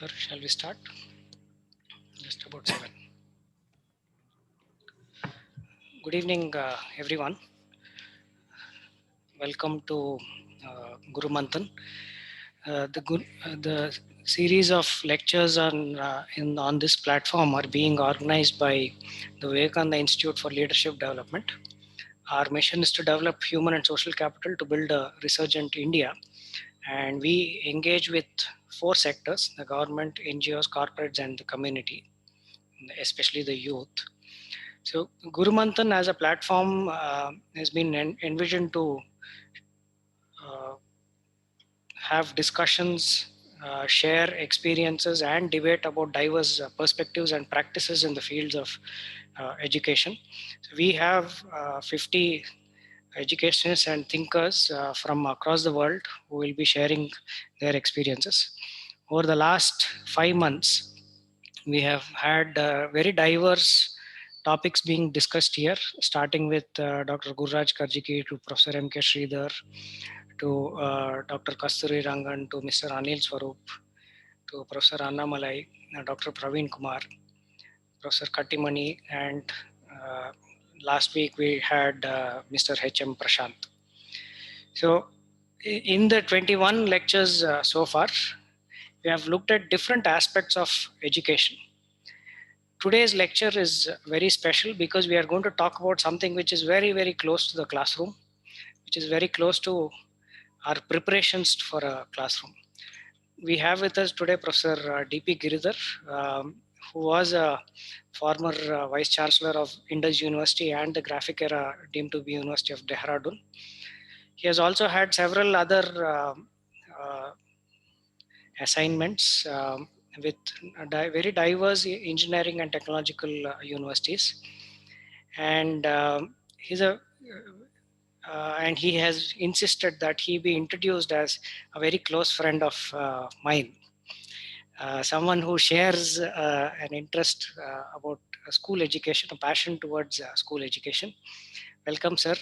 Sir, shall we start? Just about 7. Good evening, everyone. Welcome to Guru Manthan. The series of lectures on this platform are being organized by the Vivekananda Institute for Leadership Development. Our mission is to develop human and social capital to build a resurgent India. And we engage with 4 sectors: the government, NGOs, corporates, and the community, especially the youth. So Guru Manthan as a platform has been envisioned to have discussions, share experiences, and debate about diverse perspectives and practices in the fields of education. So we have 50 educationists and thinkers from across the world who will be sharing their experiences. Over the last 5 months, we have had very diverse topics being discussed here, starting with Dr. Gurraj Karjiki to Professor M.K. Sridhar, to Dr. Kasturi Rangan, to Mr. Anil Swarup, to Professor Annamalai, Dr. Praveen Kumar, Professor Kattimani, and last week we had Mr. H.M. Prashant. So in the 21 lectures so far, we have looked at different aspects of education. Today's lecture is very special because we are going to talk about something which is very, very close to the classroom, which is very close to our preparations for a classroom. We have with us today Professor D.P. Giridhar, who was a former Vice Chancellor of Indus University and the Graphic Era deemed to be University of Dehradun. He has also had several other assignments with very diverse engineering and technological universities, and and he has insisted that he be introduced as a very close friend of mine, someone who shares an interest about school education, a passion towards school education. Welcome, sir.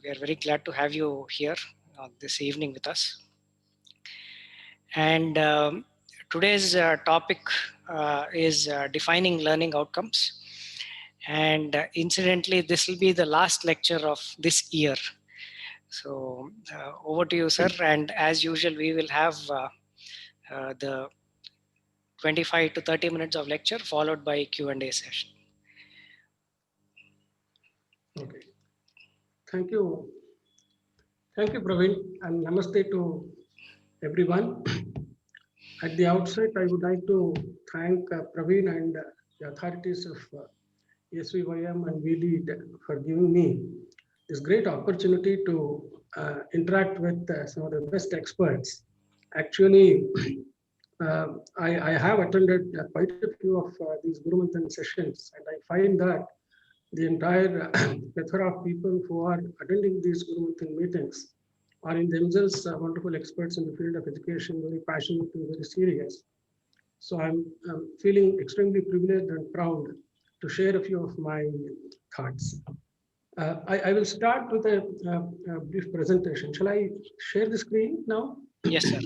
We are very glad to have you here this evening with us. And today's topic is defining learning outcomes. And incidentally, this will be the last lecture of this year. So over to you, sir. And as usual, we will have the 25 to 30 minutes of lecture followed by Q&A session. Okay. Thank you. Thank you, Praveen, and namaste to everyone. At the outset, I would like to thank Praveen and the authorities of SVYM and VLEAD for giving me this great opportunity to interact with some of the best experts. Actually, I have attended quite a few of these Guru Manthan sessions, and I find that the entire plethora of people who are attending these Guru Manthan meetings are in themselves wonderful experts in the field of education, very passionate and very serious. So I'm feeling extremely privileged and proud to share a few of my thoughts. I will start with a brief presentation. Shall I share the screen now? Yes, sir.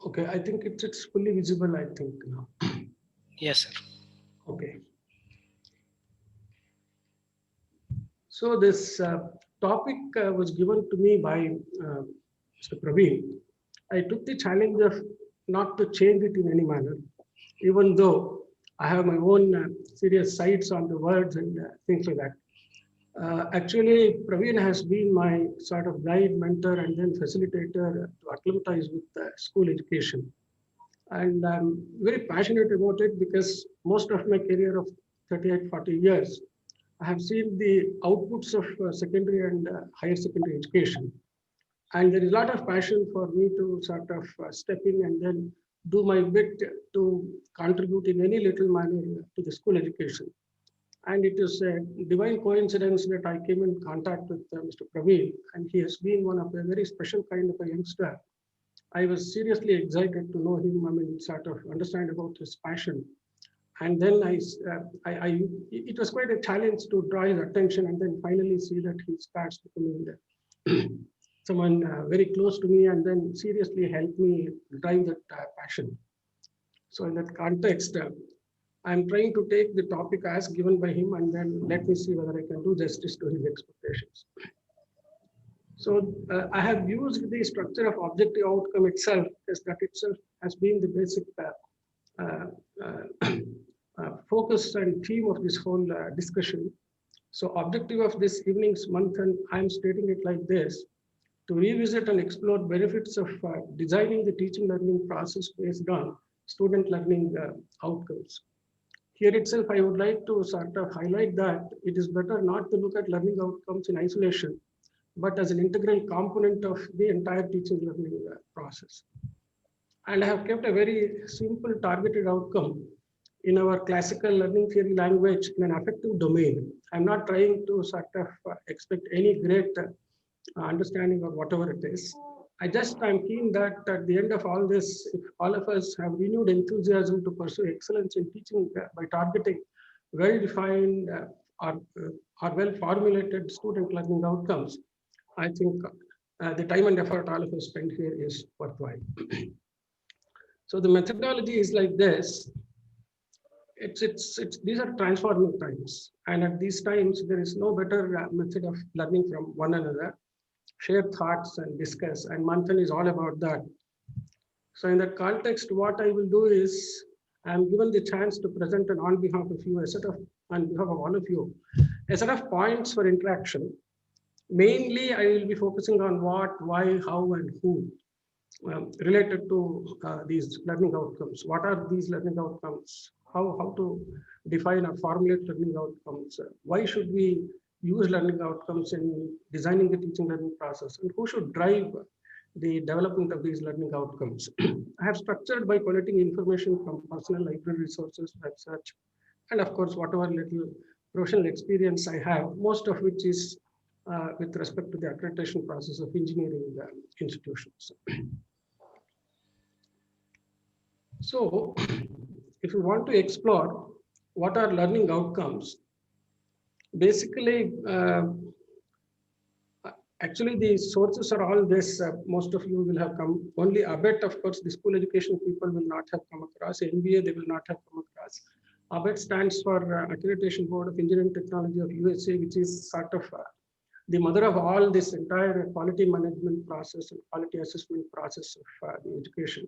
Okay, I think it's fully visible, I think now. Yes, sir. Okay. So this topic was given to me by Mr. Praveen. I took the challenge of not to change it in any manner, even though I have my own serious sights on the words and things like that. Actually, Praveen has been my sort of guide, mentor, and then facilitator to acclimatize with school education. And I'm very passionate about it because most of my career of 38, 40 years, I have seen the outputs of secondary and higher secondary education. And there is a lot of passion for me to sort of step in and then do my bit to contribute in any little manner to the school education. And it is a divine coincidence that I came in contact with Mr. Praveen, and he has been one of a very special kind of a youngster. I was seriously excited to know him, I mean, sort of understand about his passion. And then it was quite a challenge to draw his attention and then finally see that he starts becoming someone very close to me and then seriously helped me drive that passion. So in that context, I'm trying to take the topic as given by him and then let me see whether I can do justice to his expectations. So I have used the structure of objective outcome itself, as that itself has been the basic focus and theme of this whole discussion. So objective of this evening's month, and I'm stating it like this: to revisit and explore benefits of designing the teaching learning process based on student learning outcomes. Here itself, I would like to sort of highlight that it is better not to look at learning outcomes in isolation, but as an integral component of the entire teaching learning process. And I have kept a very simple targeted outcome in our classical learning theory language in an affective domain. I'm not trying to sort of expect any great understanding of whatever it is. I'm keen that at the end of all this, if all of us have renewed enthusiasm to pursue excellence in teaching by targeting well-defined or well-formulated student learning outcomes, I think the time and effort all of us spend here is worthwhile. So the methodology is like this. These are transforming times, and at these times there is no better method of learning from one another. Share thoughts and discuss, and Manthan is all about that. So in that context, what I will do is I'm given the chance to present on behalf of you, on behalf of all of you, a set of points for interaction. Mainly, I will be focusing on what, why, how, and who related to these learning outcomes. What are these learning outcomes? How to define or formulate learning outcomes? Why should we use learning outcomes in designing the teaching learning process? And who should drive the development of these learning outcomes? I have structured by collecting information from personal library resources, web search, and of course, whatever little professional experience I have, most of which is with respect to the accreditation process of engineering institutions. So, if you want to explore what are learning outcomes, basically, actually the sources are all this. Most of you will have come, only ABET, of course, the school education people will not have come across. NBA, they will not have come across. ABET stands for Accreditation Board of Engineering Technology of USA, which is sort of the mother of all this entire quality management process and quality assessment process of the education,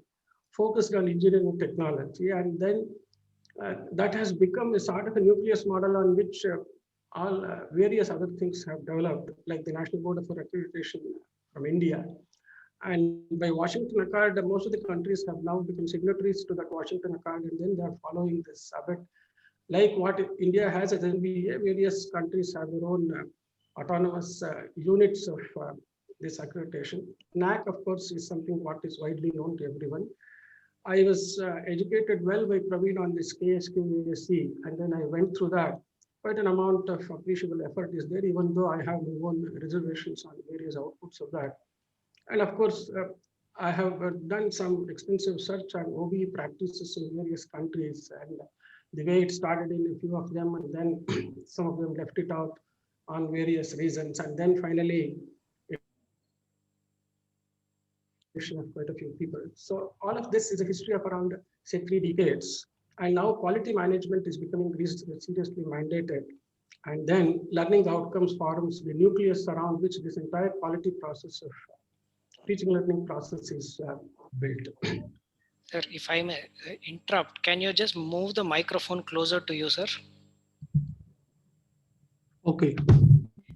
focused on engineering technology. And then that has become a sort of a nucleus model on which all various other things have developed, like the National Board of Accreditation from India. And by Washington Accord, most of the countries have now become signatories to that Washington Accord, and then they are following this ABET. Like what India has as NBA, various countries have their own autonomous units of this accreditation. NAAC, of course, is something what is widely known to everyone. I was educated well by Praveen on this KSQASC, and then I went through that. Quite an amount of appreciable effort is there, even though I have my own reservations on various outputs of that. And of course, I have done some extensive search on OBE practices in various countries, and the way it started in a few of them, and then some of them left it out on various reasons, and then finally of quite a few people. So all of this is a history of around, say, 3 decades. And now quality management is becoming seriously mandated. And then learning outcomes forms the nucleus around which this entire quality process of teaching learning process is built. Sir, if I may interrupt, can you just move the microphone closer to you, sir? Okay.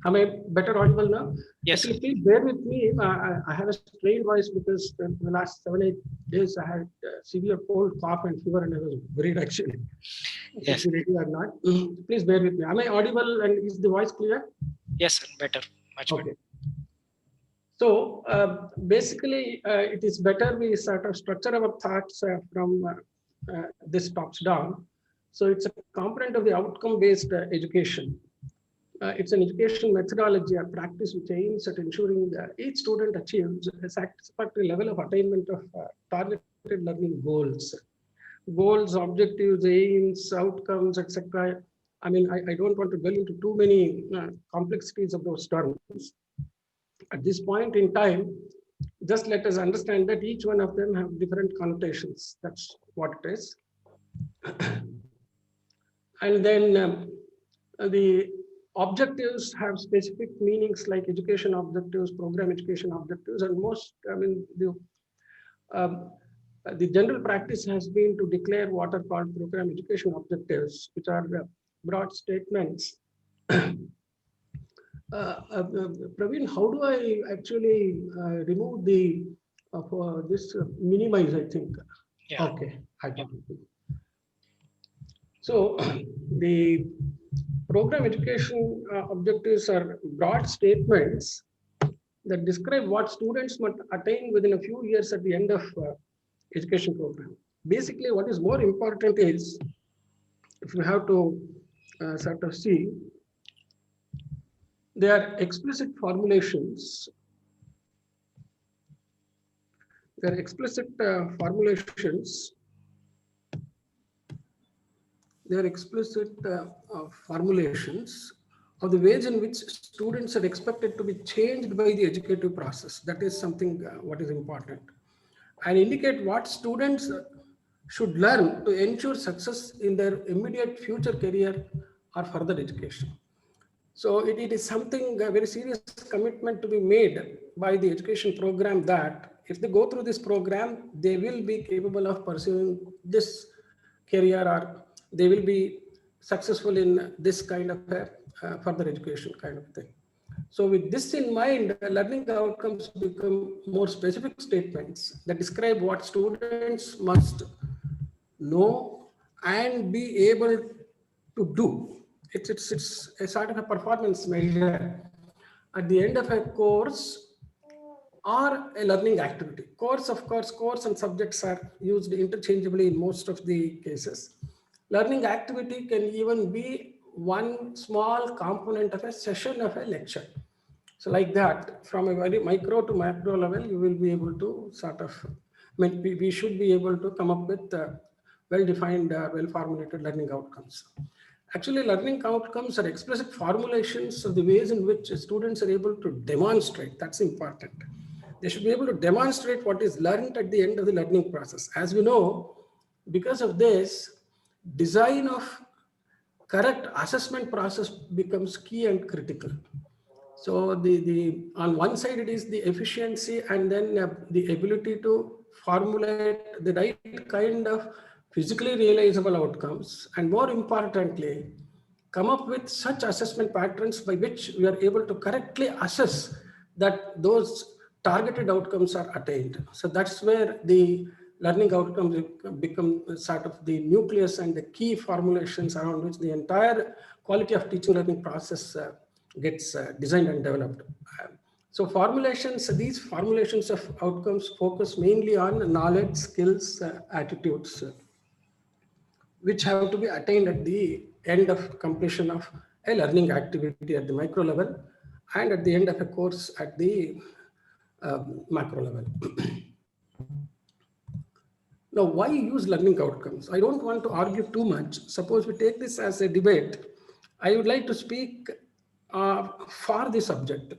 Am I better audible now? Yes. Actually, please bear with me. I have a strained voice because in the last 7-8 days I had severe cold, cough, and fever, and I was worried actually. Yes. Or not. Please bear with me. Am I audible and is the voice clear? Yes, sir. Better. Much okay. better. So basically, it is better we sort of structure our thoughts from this tops down. So it's a component of the outcome-based education. It's an education methodology or practice which aims at ensuring that each student achieves a satisfactory level of attainment of targeted learning goals. Goals, objectives, aims, outcomes, etc. I mean, I don't want to dwell into too many complexities of those terms. At this point in time, just let us understand that each one of them have different connotations. That's what it is. And then the objectives have specific meanings like education objectives, program education objectives, and um, the general practice has been to declare what are called program education objectives, which are broad statements. Praveen, how do I actually remove the this minimize? I think. Yeah. Okay, I got it. So the program education objectives are broad statements that describe what students must attain within a few years at the end of education program. Basically, what is more important is, if you have to sort of see, they are explicit formulations. They are explicit formulations. They are explicit formulations of the ways in which students are expected to be changed by the educative process. That is something what is important. And indicate what students should learn to ensure success in their immediate future career or further education. So it is something, a very serious commitment to be made by the education program that if they go through this program, they will be capable of pursuing this career, or they will be successful in this kind of further education kind of thing. So with this in mind, learning outcomes become more specific statements that describe what students must know and be able to do. It's a sort of a performance measure at the end of a course or a learning activity. Course, of course, course and subjects are used interchangeably in most of the cases. Learning activity can even be one small component of a session of a lecture. So like that, from a very micro to macro level, you will be able to sort of, we should be able to come up with well-defined, well-formulated learning outcomes. Actually, learning outcomes are explicit formulations of the ways in which students are able to demonstrate. That's important. They should be able to demonstrate what is learned at the end of the learning process. As we know, because of this, design of correct assessment process becomes key and critical. So the on one side it is the efficiency, and then the ability to formulate the right kind of physically realizable outcomes, and more importantly, come up with such assessment patterns by which we are able to correctly assess that those targeted outcomes are attained. So that's where the learning outcomes become sort of the nucleus and the key formulations around which the entire quality of teaching learning process gets designed and developed. So formulations, these formulations of outcomes focus mainly on knowledge, skills, attitudes, which have to be attained at the end of completion of a learning activity at the micro level and at the end of a course at the macro level. Now, why use learning outcomes? I don't want to argue too much. Suppose we take this as a debate. I would like to speak for the subject.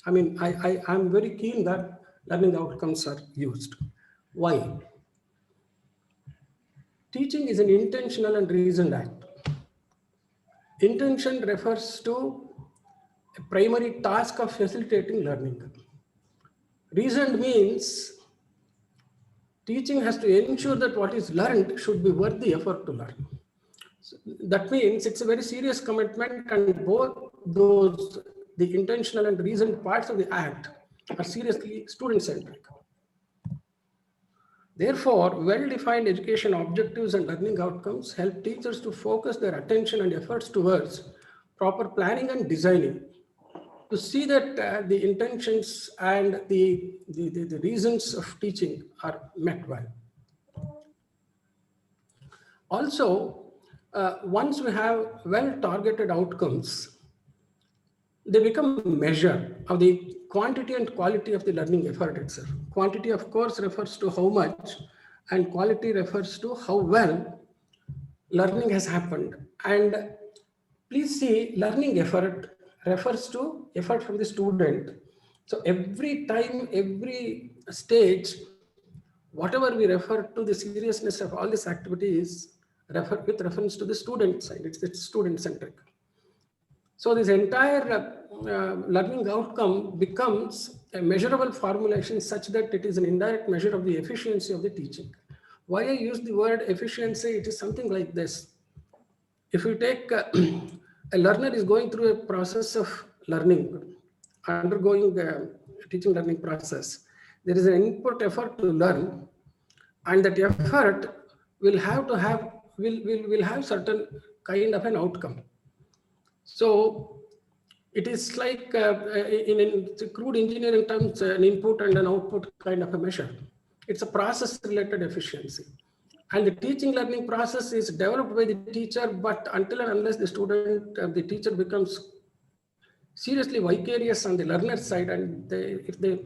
I mean, I'm very keen that learning outcomes are used. Why? Teaching is an intentional and reasoned act. Intention refers to a primary task of facilitating learning. Reasoned means teaching has to ensure that what is learned should be worth the effort to learn. So that means it's a very serious commitment, and both those, the intentional and reasoned parts of the act, are seriously student-centric. Therefore, well-defined education objectives and learning outcomes help teachers to focus their attention and efforts towards proper planning and designing to see that the intentions and the reasons of teaching are met well. Also, once we have well-targeted outcomes, they become a measure of the quantity and quality of the learning effort itself. Quantity, of course, refers to how much, and quality refers to how well learning has happened. And please see, learning effort refers to effort from the student. So every time, every stage, whatever we refer to the seriousness of all these activities refer with reference to the student side. It's student centric. So this entire learning outcome becomes a measurable formulation such that it is an indirect measure of the efficiency of the teaching. Why I use the word efficiency, it is something like this. If you take a learner is going through a process of learning, undergoing a teaching learning process, there is an input effort to learn, and that effort will have certain kind of an outcome. So it is like in crude engineering terms, an input and an output kind of a measure. It's a process related efficiency. And the teaching learning process is developed by the teacher, but until and unless the student, the teacher becomes seriously vicarious on the learner side, and if they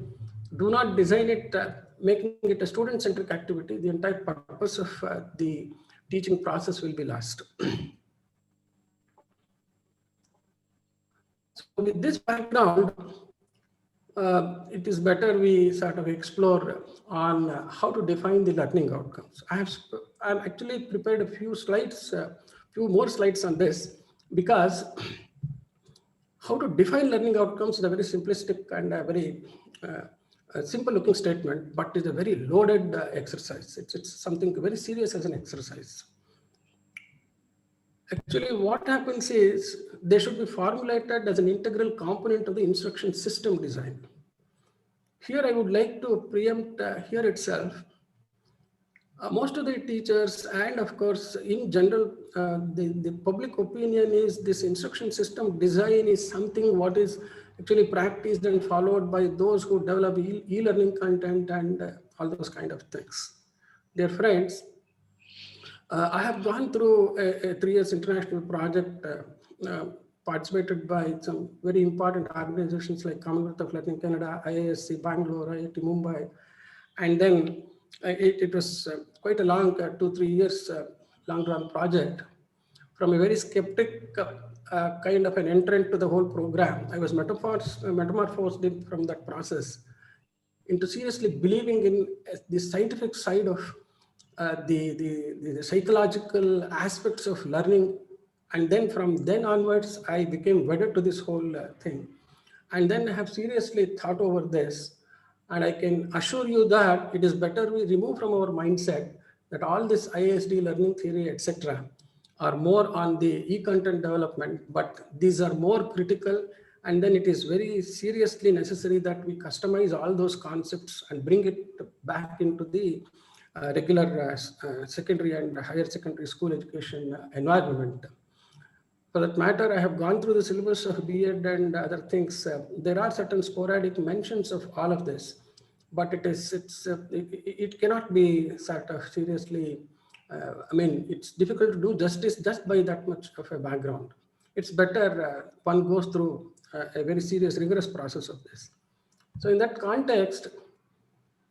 do not design it, making it a student-centric activity, the entire purpose of the teaching process will be lost. So with this background, it is better we sort of explore on how to define the learning outcomes. I've actually prepared a few slides, few more slides on this, because how to define learning outcomes is a very simplistic and a very simple looking statement, but is a very loaded exercise. It's something very serious as an exercise. Actually, what happens is they should be formulated as an integral component of the instruction system design. Here, I would like to preempt here itself. Most of the teachers, and of course, in general, the public opinion is this instruction system design is something what is actually practiced and followed by those who develop e-learning content and all those kind of things. Dear friends, I have gone through a 3 years international project participated by some very important organizations like Commonwealth of Learning Canada, IISc Bangalore, IIT Mumbai, and then it was quite a long 2-3 years long run project. From a very skeptic kind of an entrant to the whole program, I was metamorphosed from that process into seriously believing in the scientific side of the psychological aspects of learning. And then from then onwards, I became wedded to this whole thing. And then I have seriously thought over this. And I can assure you that it is better we remove from our mindset that all this ISD learning theory, etc., are more on the e-content development, but these are more critical. And then it is very seriously necessary that we customize all those concepts and bring it back into the regular secondary and higher secondary school education environment. For that matter, I have gone through the syllabus of B.Ed and other things. There are certain sporadic mentions of all of this, but it cannot be sort of seriously. I mean, it's difficult to do justice just by that much of a background. It's better one goes through a very serious, rigorous process of this. So in that context,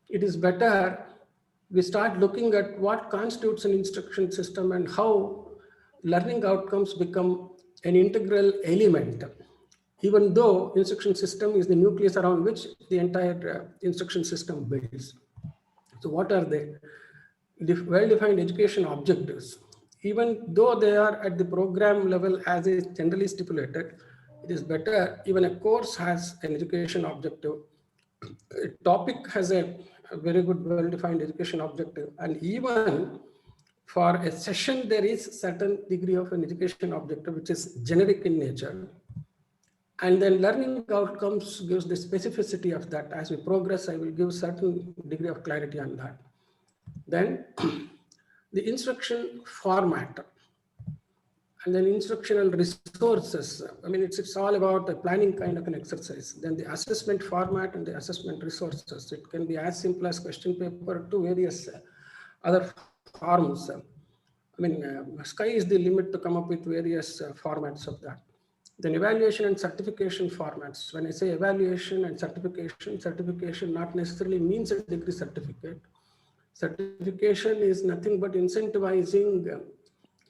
it is better we start looking at what constitutes an instruction system and how learning outcomes become an integral element, even though instruction system is the nucleus around which the entire instruction system builds. So what are they? Well-defined education objectives. Even though they are at the program level as is generally stipulated, it is better even a course has an education objective. A topic has a very good well-defined education objective, and even for a session, there is certain degree of an education objective, which is generic in nature. And then learning outcomes gives the specificity of that. As we progress, I will give certain degree of clarity on that. Then the instruction format and then instructional resources. I mean, it's all about a planning kind of an exercise. Then the assessment format and the assessment resources. It can be as simple as question paper to various other forms. sky is the limit to come up with various formats of that. Then evaluation and certification formats. When I say evaluation and certification, certification not necessarily means a degree certificate. Certification is nothing but incentivizing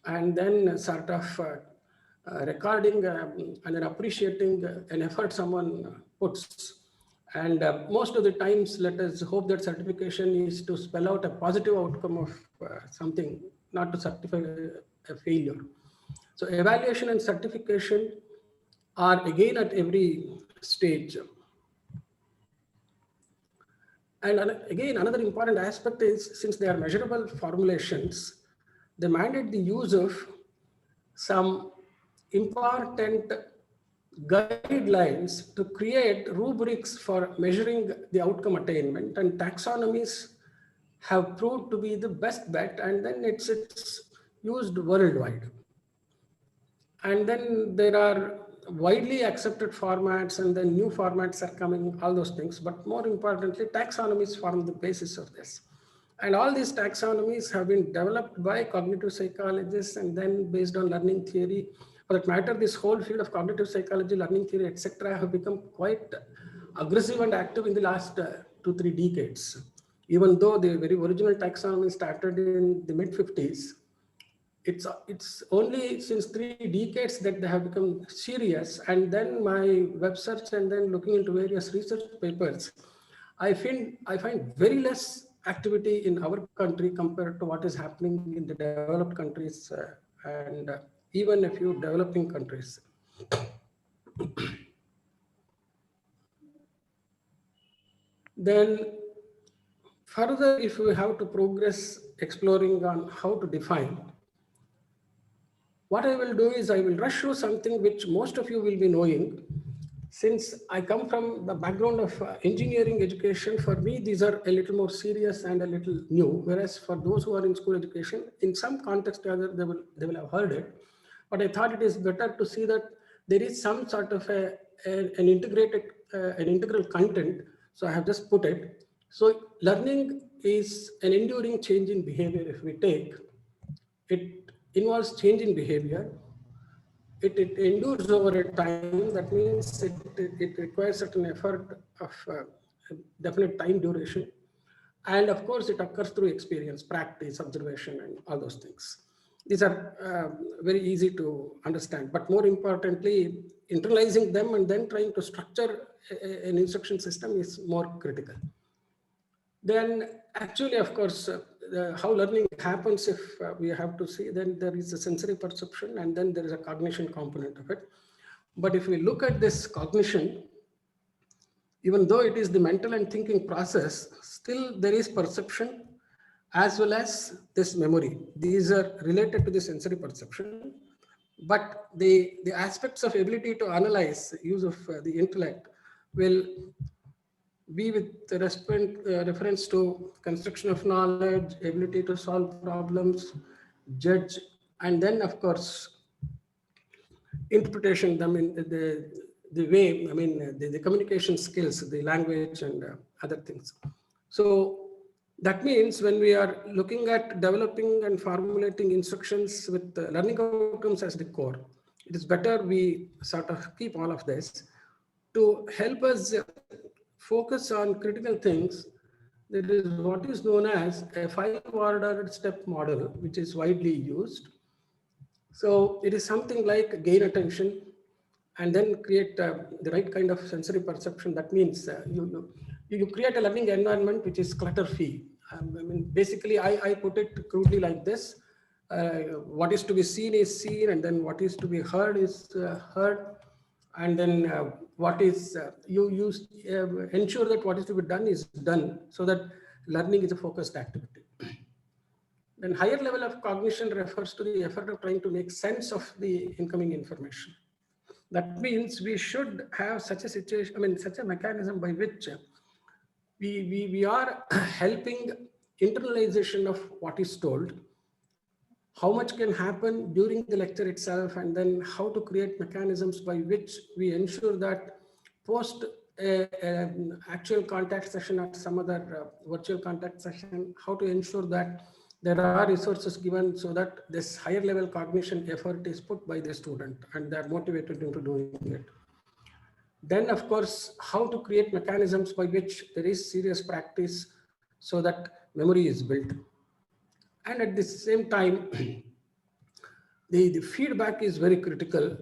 and then sort of recording and then appreciating an effort someone puts. And most of the times, let us hope that certification is to spell out a positive outcome of something, not to certify a failure. So evaluation and certification are again at every stage. And again, another important aspect is, since they are measurable formulations, they mandate the use of some important guidelines to create rubrics for measuring the outcome attainment, and taxonomies have proved to be the best bet, and then it's used worldwide. And then there are widely accepted formats, and then new formats are coming, all those things. But more importantly, taxonomies form the basis of this. And all these taxonomies have been developed by cognitive psychologists, and then based on learning theory. For that matter, this whole field of cognitive psychology, learning theory, etc., have become quite aggressive and active in the last 2-3 decades. Even though the very original taxonomy started in the mid-50s, it's only since 3 decades that they have become serious. And then my web search and then looking into various research papers, I find very less activity in our country compared to what is happening in the developed countries and even a few developing countries. Then further, if we have to progress exploring on how to define, what I will do is I will rush through something which most of you will be knowing. Since I come from the background of engineering education, for me, these are a little more serious and a little new. Whereas for those who are in school education, in some context or other, they will have heard it. But I thought it is better to see that there is some sort of an integral content. So I have just put it. So learning is an enduring change in behavior. If we take it, involves change in behavior. It endures over a time. That means it requires certain effort of definite time duration. And of course, it occurs through experience, practice, observation, and all those things. These are very easy to understand. But more importantly, internalizing them and then trying to structure an instruction system is more critical. Then actually, of course, how learning happens, if we have to see, then there is a sensory perception and then there is a cognition component of it. But if we look at this cognition, even though it is the mental and thinking process, still there is perception as well as this memory. These are related to the sensory perception, but the aspects of ability to analyze, use of the intellect, will be with reference to construction of knowledge, ability to solve problems, judge, and then of course, interpretation them in the way, the communication skills, the language and other things. So that means when we are looking at developing and formulating instructions with learning outcomes as the core, it is better we sort of keep all of this to help us focus on critical things. There is what is known as a 5-ordered step model, which is widely used. So it is something like gain attention and then create the right kind of sensory perception. That means you create a learning environment which is clutter-free. Basically, I put it crudely like this. What is to be seen is seen, and then what is to be heard is heard. And then what is ensure that what is to be done is done, so that learning is a focused activity. Then higher level of cognition refers to the effort of trying to make sense of the incoming information. That means we should have such a situation, such a mechanism by which we are helping internalization of what is told, how much can happen during the lecture itself, and then how to create mechanisms by which we ensure that post actual contact session or some other virtual contact session, how to ensure that there are resources given so that this higher level cognition effort is put by the student and they're motivated into doing it. Then, of course, how to create mechanisms by which there is serious practice so that memory is built. And at the same time, the feedback is very critical,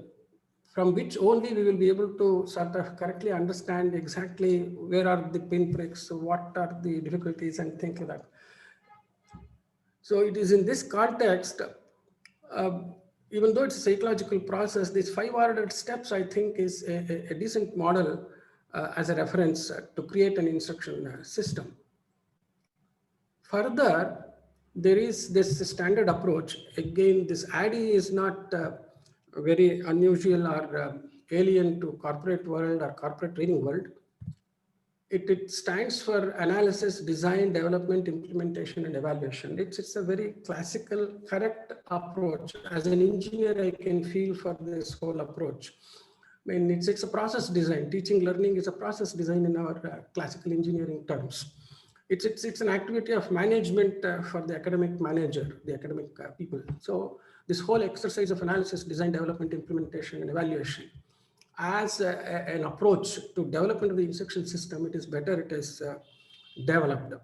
from which only we will be able to sort of correctly understand exactly where are the pinpricks, what are the difficulties and things like that. So it is in this context, uh, even though it's a psychological process, these 5 ordered steps, I think, is a decent model as a reference to create an instruction system. Further, there is this standard approach. Again, this ADDIE is not very unusual or alien to corporate world or corporate training world. It stands for analysis, design, development, implementation, and evaluation. It's a very classical, correct approach. As an engineer, I can feel for this whole approach. I mean, it's a process design. Teaching, learning is a process design in our classical engineering terms. It's an activity of management for the academic manager, the academic people. So this whole exercise of analysis, design, development, implementation, and evaluation, as an approach to development of the instruction system, it is better it is developed.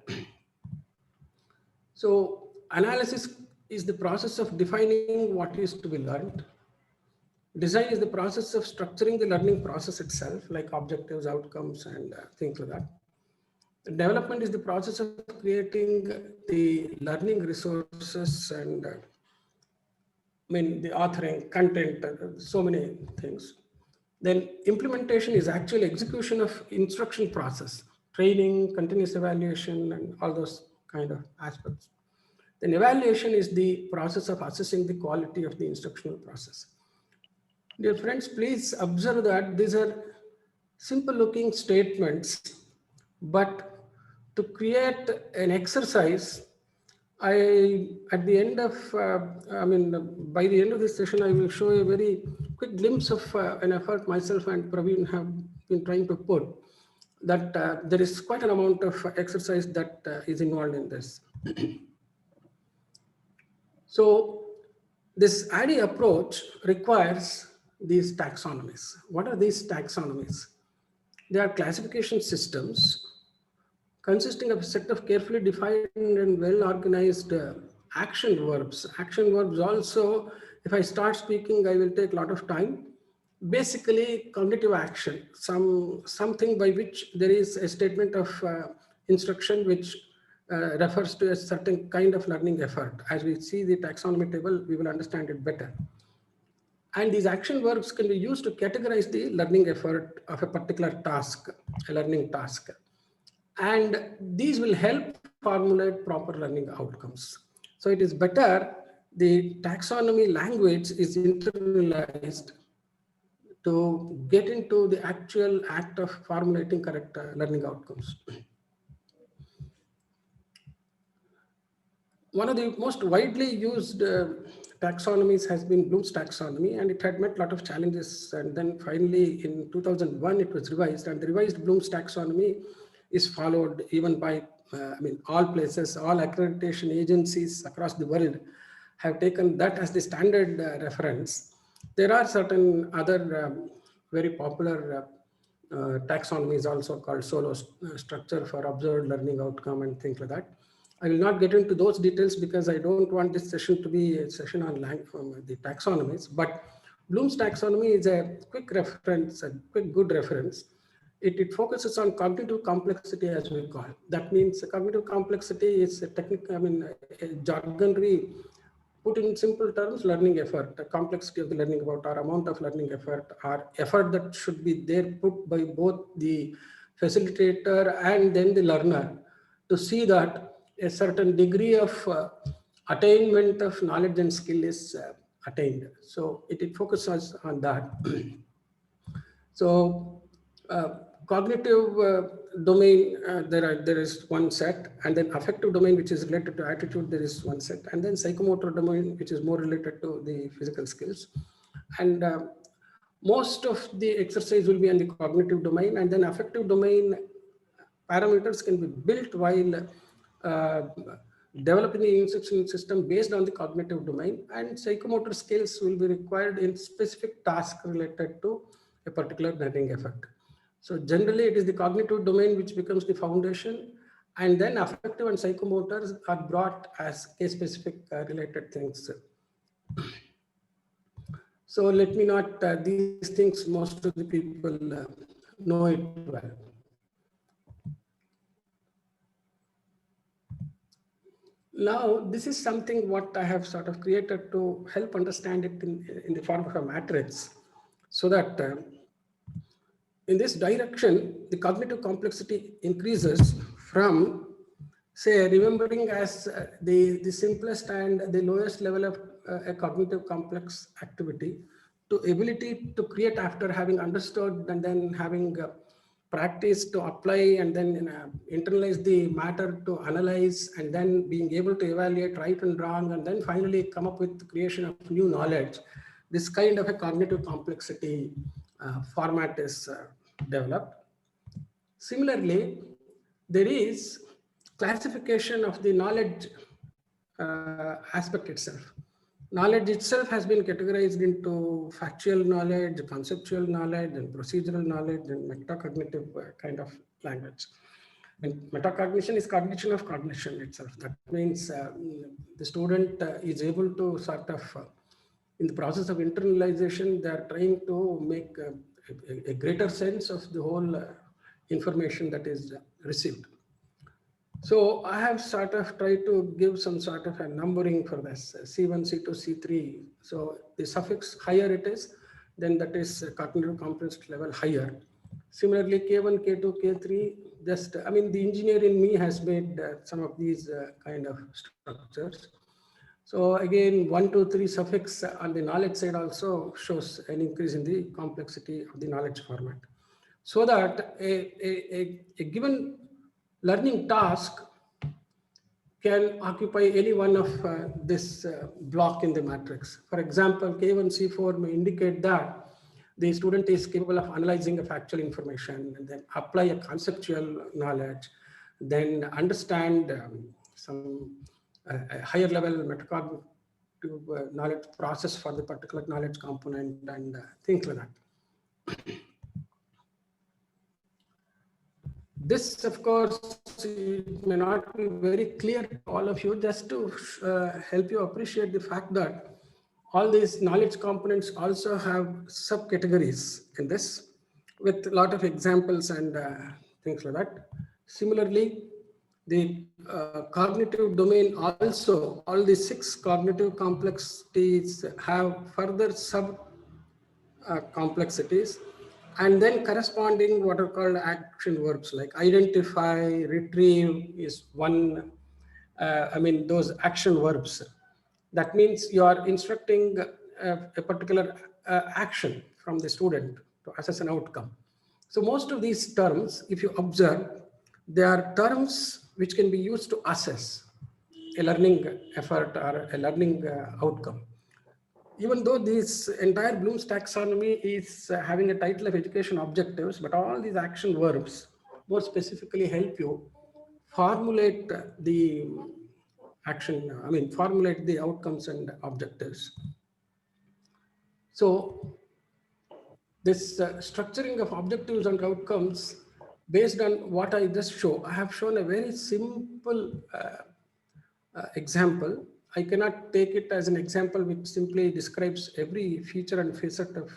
So analysis is the process of defining what is to be learned. Design is the process of structuring the learning process itself, like objectives, outcomes, and things like that. Development is the process of creating the learning resources and the authoring, content, so many things. Then implementation is actual execution of instruction process, training, continuous evaluation, and all those kind of aspects. Then evaluation is the process of assessing the quality of the instructional process. Dear friends, please observe that these are simple looking statements, but to create an exercise, at the end of, by the end of this session, I will show a very quick glimpse of an effort myself and Praveen have been trying to put, that there is quite an amount of exercise that is involved in this. So this ADDIE approach requires these taxonomies. What are these taxonomies? They are classification systems consisting of a set of carefully defined and well-organized action verbs. Action verbs also, if I start speaking, I will take a lot of time. Basically, cognitive action, something by which there is a statement of instruction which refers to a certain kind of learning effort. As we see the taxonomy table, we will understand it better. And these action verbs can be used to categorize the learning effort of a particular task, a learning task. And these will help formulate proper learning outcomes. So it is better the taxonomy language is internalized to get into the actual act of formulating correct learning outcomes. One of the most widely used taxonomies has been Bloom's taxonomy, and it had met a lot of challenges. And then finally in 2001, it was revised, and the revised Bloom's taxonomy is followed even by, all places, all accreditation agencies across the world have taken that as the standard reference. There are certain other very popular taxonomies also called Solo structure for observed learning outcome and things like that. I will not get into those details because I don't want this session to be a session on the taxonomies, but Bloom's taxonomy is a quick reference, a quick good reference. It focuses on cognitive complexity, as we call it. That means cognitive complexity is a technical, a jargonry, put in simple terms, learning effort, the complexity of the learning about, or amount of learning effort, or effort that should be there put by both the facilitator and then the learner to see that a certain degree of attainment of knowledge and skill is attained. So it focuses on that. So cognitive domain, there is one set, and then affective domain, which is related to attitude, there is one set, and then psychomotor domain, which is more related to the physical skills. And most of the exercise will be in the cognitive domain, and then affective domain parameters can be built while developing the instruction system based on the cognitive domain, and psychomotor skills will be required in specific tasks related to a particular learning effect. So generally it is the cognitive domain which becomes the foundation, and then affective and psychomotors are brought as case specific related things. So let me not, these things most of the people know it well. Now, this is something what I have sort of created to help understand it in the form of a matrix, so that in this direction, the cognitive complexity increases from, say, remembering as the simplest and the lowest level of a cognitive complex activity, to ability to create after having understood and then having practice to apply and then internalize the matter to analyze and then being able to evaluate right and wrong and then finally come up with the creation of new knowledge. This kind of a cognitive complexity format is developed. Similarly, there is classification of the knowledge aspect itself. Knowledge itself has been categorized into factual knowledge, conceptual knowledge, and procedural knowledge, and metacognitive kind of language. And metacognition is cognition of cognition itself. That means the student is able to sort of, in the process of internalization, they are trying to make a greater sense of the whole information that is received. So I have sort of tried to give some sort of a numbering for this, C1, C2, C3. So the suffix higher it is, then that is cognitive complexity level higher. Similarly, K1, K2, K3, just, I mean, the engineer in me has made some of these kind of structures. So again, 1, 2, 3 suffix on the knowledge side also shows an increase in the complexity of the knowledge format. So that a given learning task can occupy any one of this block in the matrix. For example, K1, C4 may indicate that the student is capable of analyzing a factual information and then apply a conceptual knowledge, then understand some higher level metacognitive knowledge process for the particular knowledge component and things like that. This, of course, may not be very clear to all of you, just to help you appreciate the fact that all these knowledge components also have subcategories in this, with a lot of examples and things like that. Similarly, the cognitive domain also, all the 6 cognitive complexities have further sub complexities, and then corresponding what are called action verbs like identify, retrieve is one. I mean, those action verbs. That means you are instructing a particular action from the student to assess an outcome. So most of these terms, if you observe, they are terms which can be used to assess a learning effort or a learning outcome. Even though this entire Bloom's taxonomy is having a title of education objectives, but all these action verbs more specifically help you formulate the action, I mean, formulate the outcomes and objectives. So this structuring of objectives and outcomes based on what I just show, I have shown a very simple example. I cannot take it as an example which simply describes every feature and facet of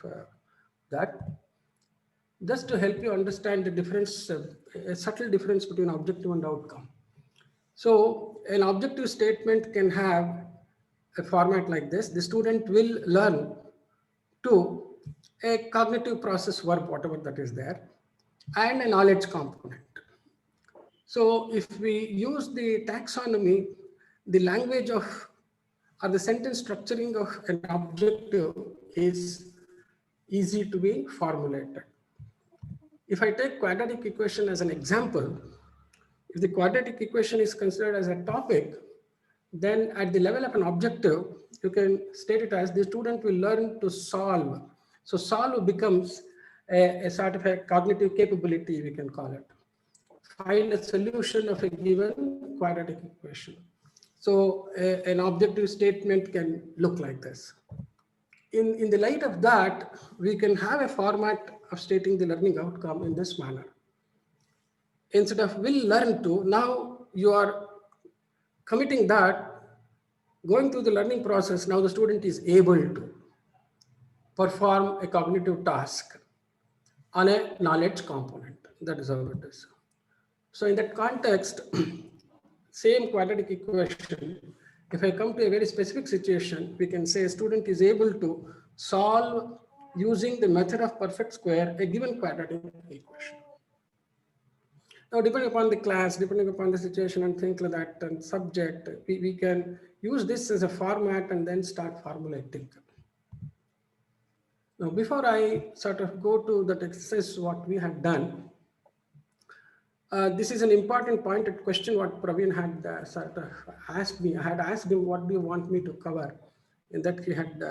that. Just to help you understand the difference, a subtle difference between objective and outcome. So an objective statement can have a format like this. The student will learn to a cognitive process verb, whatever that is there, and a knowledge component. So if we use the taxonomy, the language of or the sentence structuring of an objective is easy to be formulated. If I take quadratic equation as an example, if the quadratic equation is considered as a topic, then at the level of an objective, you can state it as the student will learn to solve. So solve becomes a sort of a cognitive capability, we can call it. Find a solution of a given quadratic equation. So an objective statement can look like this. In the light of that, we can have a format of stating the learning outcome in this manner. Instead of will learn to, now you are committing that going through the learning process, now the student is able to perform a cognitive task on a knowledge component. That is how it is. So in that context, same quadratic equation, if I come to a very specific situation, we can say a student is able to solve using the method of perfect square a given quadratic equation. Now, depending upon the class, depending upon the situation and things like that and subject, we can use this as a format and then start formulating. Now, before I sort of go to that exercise, what we had done, this is an important pointed question what Praveen had sort of asked me. I had asked him, what do you want me to cover? And that he had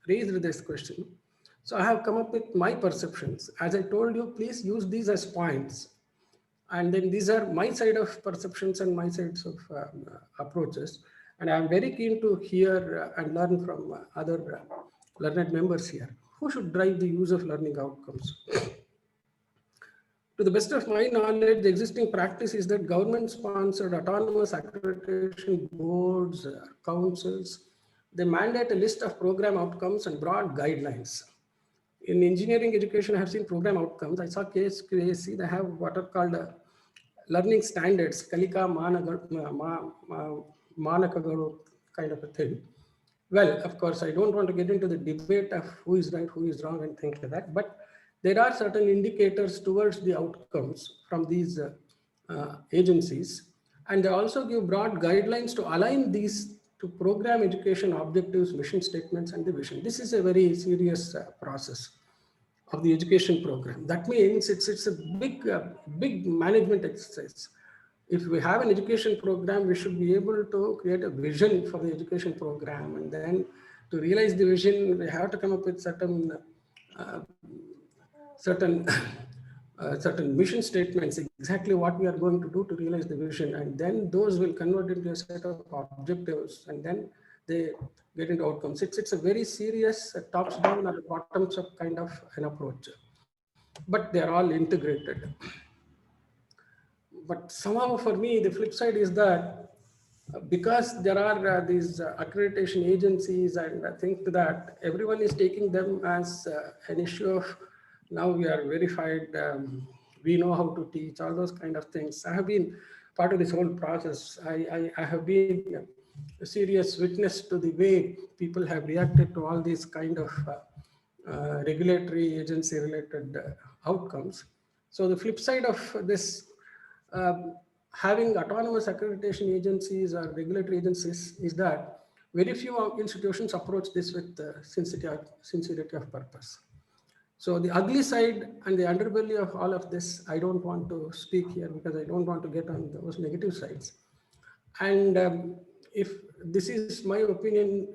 raised this question. So I have come up with my perceptions. As I told you, please use these as points. And then these are my side of perceptions and my sides of approaches. And I'm very keen to hear and learn from other learned members here. Who should drive the use of learning outcomes? To the best of my knowledge, the existing practice is that government-sponsored autonomous accreditation boards, councils, they mandate a list of program outcomes and broad guidelines. In engineering education, I have seen program outcomes. I saw KSQAC, they have what are called learning standards, Kalika Manakagaru kind of a thing. Well, of course, I don't want to get into the debate of who is right, who is wrong and things like that, but there are certain indicators towards the outcomes from these agencies. And they also give broad guidelines to align these to program education objectives, mission statements, and the vision. This is a very serious process of the education program. That means it's a big management exercise. If we have an education program, we should be able to create a vision for the education program. And then to realize the vision, we have to come up with certain mission statements, exactly what we are going to do to realize the vision. And then those will convert into a set of objectives, and then they get into outcomes. It's a very serious tops down or bottoms up kind of an approach, but they're all integrated. But somehow for me, the flip side is that because there are these accreditation agencies and things that everyone is taking them as an issue of now we are verified, we know how to teach, all those kind of things. I have been part of this whole process. I have been a serious witness to the way people have reacted to all these kind of regulatory agency related outcomes. So the flip side of this, having autonomous accreditation agencies or regulatory agencies is that very few institutions approach this with sincerity of purpose. So the ugly side and the underbelly of all of this, I don't want to speak here because I don't want to get on those negative sides. And if this is my opinion,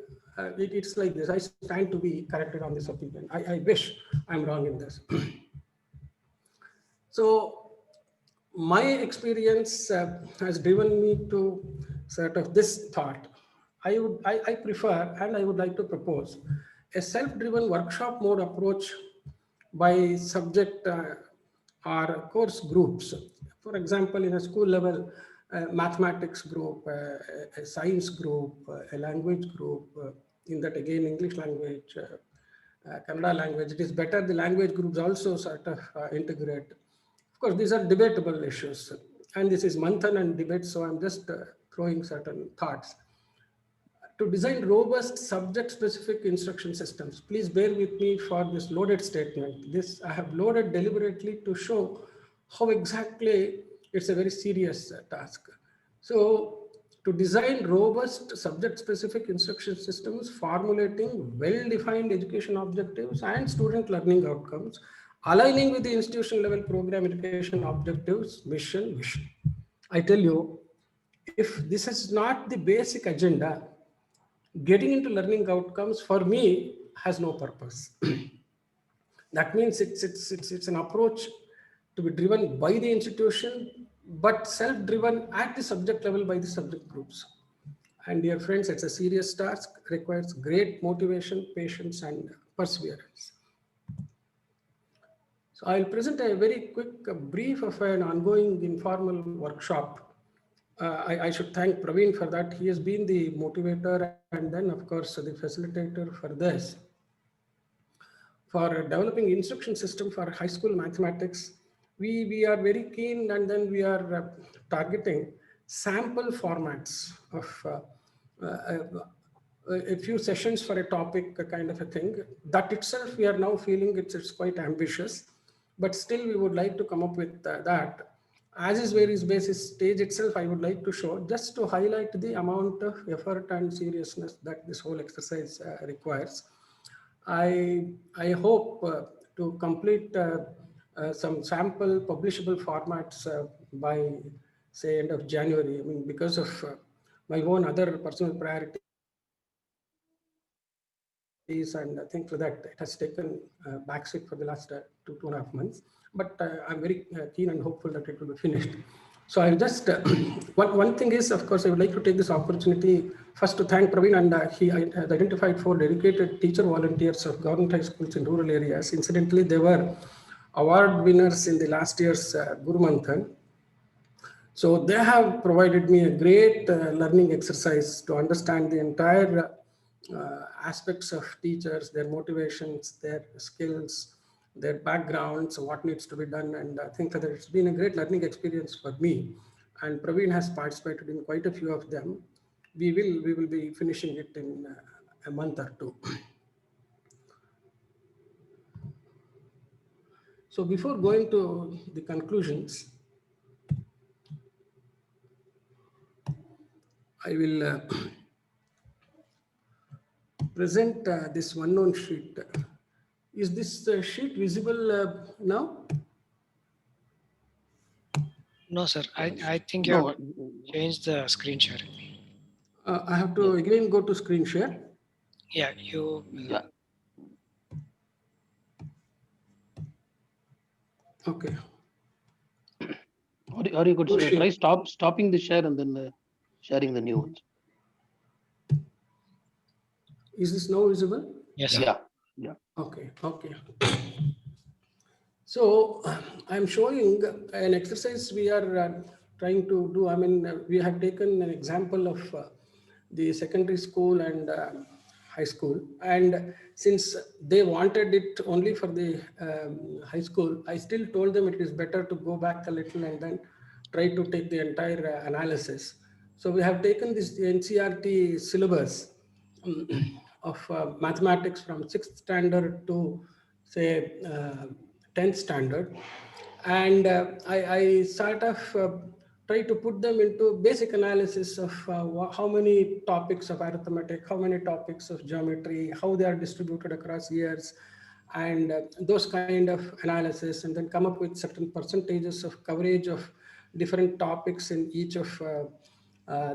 it's like this. I stand to be corrected on this opinion. I wish I'm wrong in this. So my experience has driven me to sort of this thought. I prefer and I would like to propose a self-driven workshop mode approach by subject or course groups. For example, in a school level, mathematics group, a science group, a language group, in that again English language, Kannada language. It is better the language groups also sort of integrate. Of course, these are debatable issues, and this is Manthan and debate, so I'm just throwing certain thoughts. To design robust subject-specific instruction systems, please bear with me for this loaded statement. This I have loaded deliberately to show how exactly it's a very serious task. So to design robust subject-specific instruction systems, formulating well-defined education objectives and student learning outcomes, aligning with the institution level program education objectives, mission, vision. I tell you, if this is not the basic agenda, getting into learning outcomes for me has no purpose. That means it's an approach to be driven by the institution, but self-driven at the subject level by the subject groups. And dear friends, it's a serious task, requires great motivation, patience, and perseverance. So I'll present a very quick brief of an ongoing informal workshop. I should thank Praveen for that. He has been the motivator and then, of course, the facilitator for this. For developing instruction system for high school mathematics, we are very keen, and then we are targeting sample formats of a few sessions for a topic, a kind of a thing. That itself, we are now feeling it's quite ambitious, but still we would like to come up with that. As is various basis stage itself, I would like to show just to highlight the amount of effort and seriousness that this whole exercise requires. I hope to complete some sample publishable formats by say end of January. I mean, because of my own other personal priorities and things like that, it has taken backseat for the last 2.5 months. But I'm very keen and hopeful that it will be finished. So I'll just, one thing is, of course, I would like to take this opportunity first to thank Praveen, and he has identified 4 dedicated teacher volunteers of government high schools in rural areas. Incidentally, they were award winners in the last year's Guru Manthan. So they have provided me a great learning exercise to understand the entire aspects of teachers, their motivations, their skills, their backgrounds, what needs to be done. And I think that it's been a great learning experience for me. And Praveen has participated in quite a few of them. We will be finishing it in a month or 2. So before going to the conclusions, I will present this OneNote sheet. Is this sheet visible now? No, sir. I think you No, have changed the screen sharing. I have to again go to screen share. Yeah, you. yeah, Okay. or you could Oh, shit. try stopping the share and then sharing the new ones. Is this now visible? Yes, sir. Yeah. Okay. So I'm showing an exercise we are trying to do. I mean, we have taken an example of the secondary school and high school. And since they wanted it only for the high school, I still told them it is better to go back a little and then try to take the entire analysis. So we have taken this NCERT syllabus of mathematics from 6th standard to say 10th standard, and I sort of try to put them into basic analysis of how many topics of arithmetic, how many topics of geometry, how they are distributed across years, and those kind of analysis, and then come up with certain percentages of coverage of different topics in each of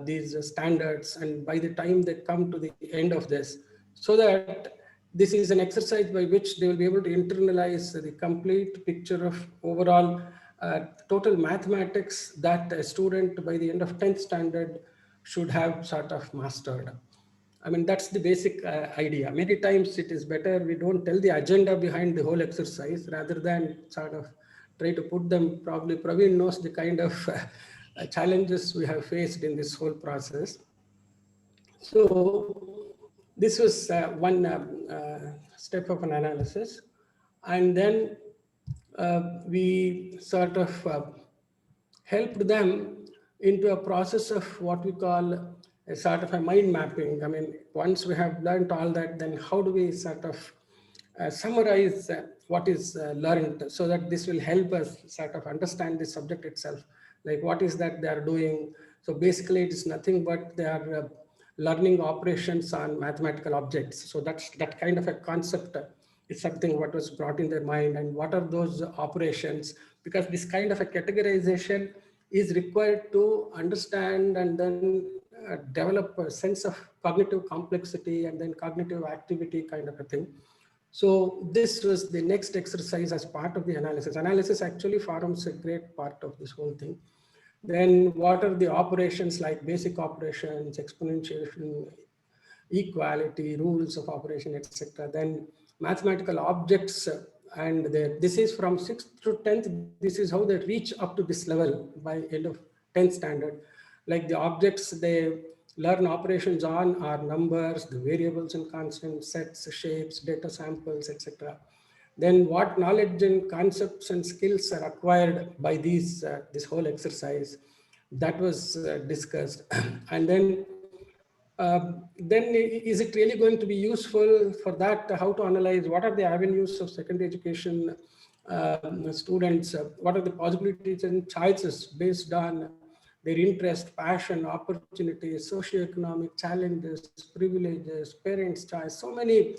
these standards. And by the time they come to the end of this, so that this is an exercise by which they will be able to internalize the complete picture of overall total mathematics that a student by the end of 10th standard should have sort of mastered. I mean, that's the basic idea. Many times it is better we don't tell the agenda behind the whole exercise rather than sort of try to put them. Probably Praveen knows the kind of challenges we have faced in this whole process. So this was one step of an analysis. And then we sort of helped them into a process of what we call a sort of a mind mapping. I mean, once we have learned all that, then how do we sort of summarize what is learned, so that this will help us sort of understand the subject itself, like what is that they are doing. So basically it is nothing but they are learning operations on mathematical objects. So that's that kind of a concept is something what was brought in their mind, and what are those operations, because this kind of a categorization is required to understand and then develop a sense of cognitive complexity and then cognitive activity kind of a thing. So this was the next exercise as part of the analysis. Analysis actually forms a great part of this whole thing. Then what are the operations like basic operations, exponentiation, equality, rules of operation, etc. Then mathematical objects, and this is from 6th to 10th. This is how they reach up to this level by end of 10th standard. Like the objects they learn operations on are numbers, the variables and constants, sets, shapes, data samples, etc. Then what knowledge and concepts and skills are acquired by these this whole exercise, that was discussed. And then is it really going to be useful for that? How to analyze what are the avenues of secondary education students, what are the possibilities and choices based on their interest, passion, opportunities, socioeconomic challenges, privileges, parents' choice. So many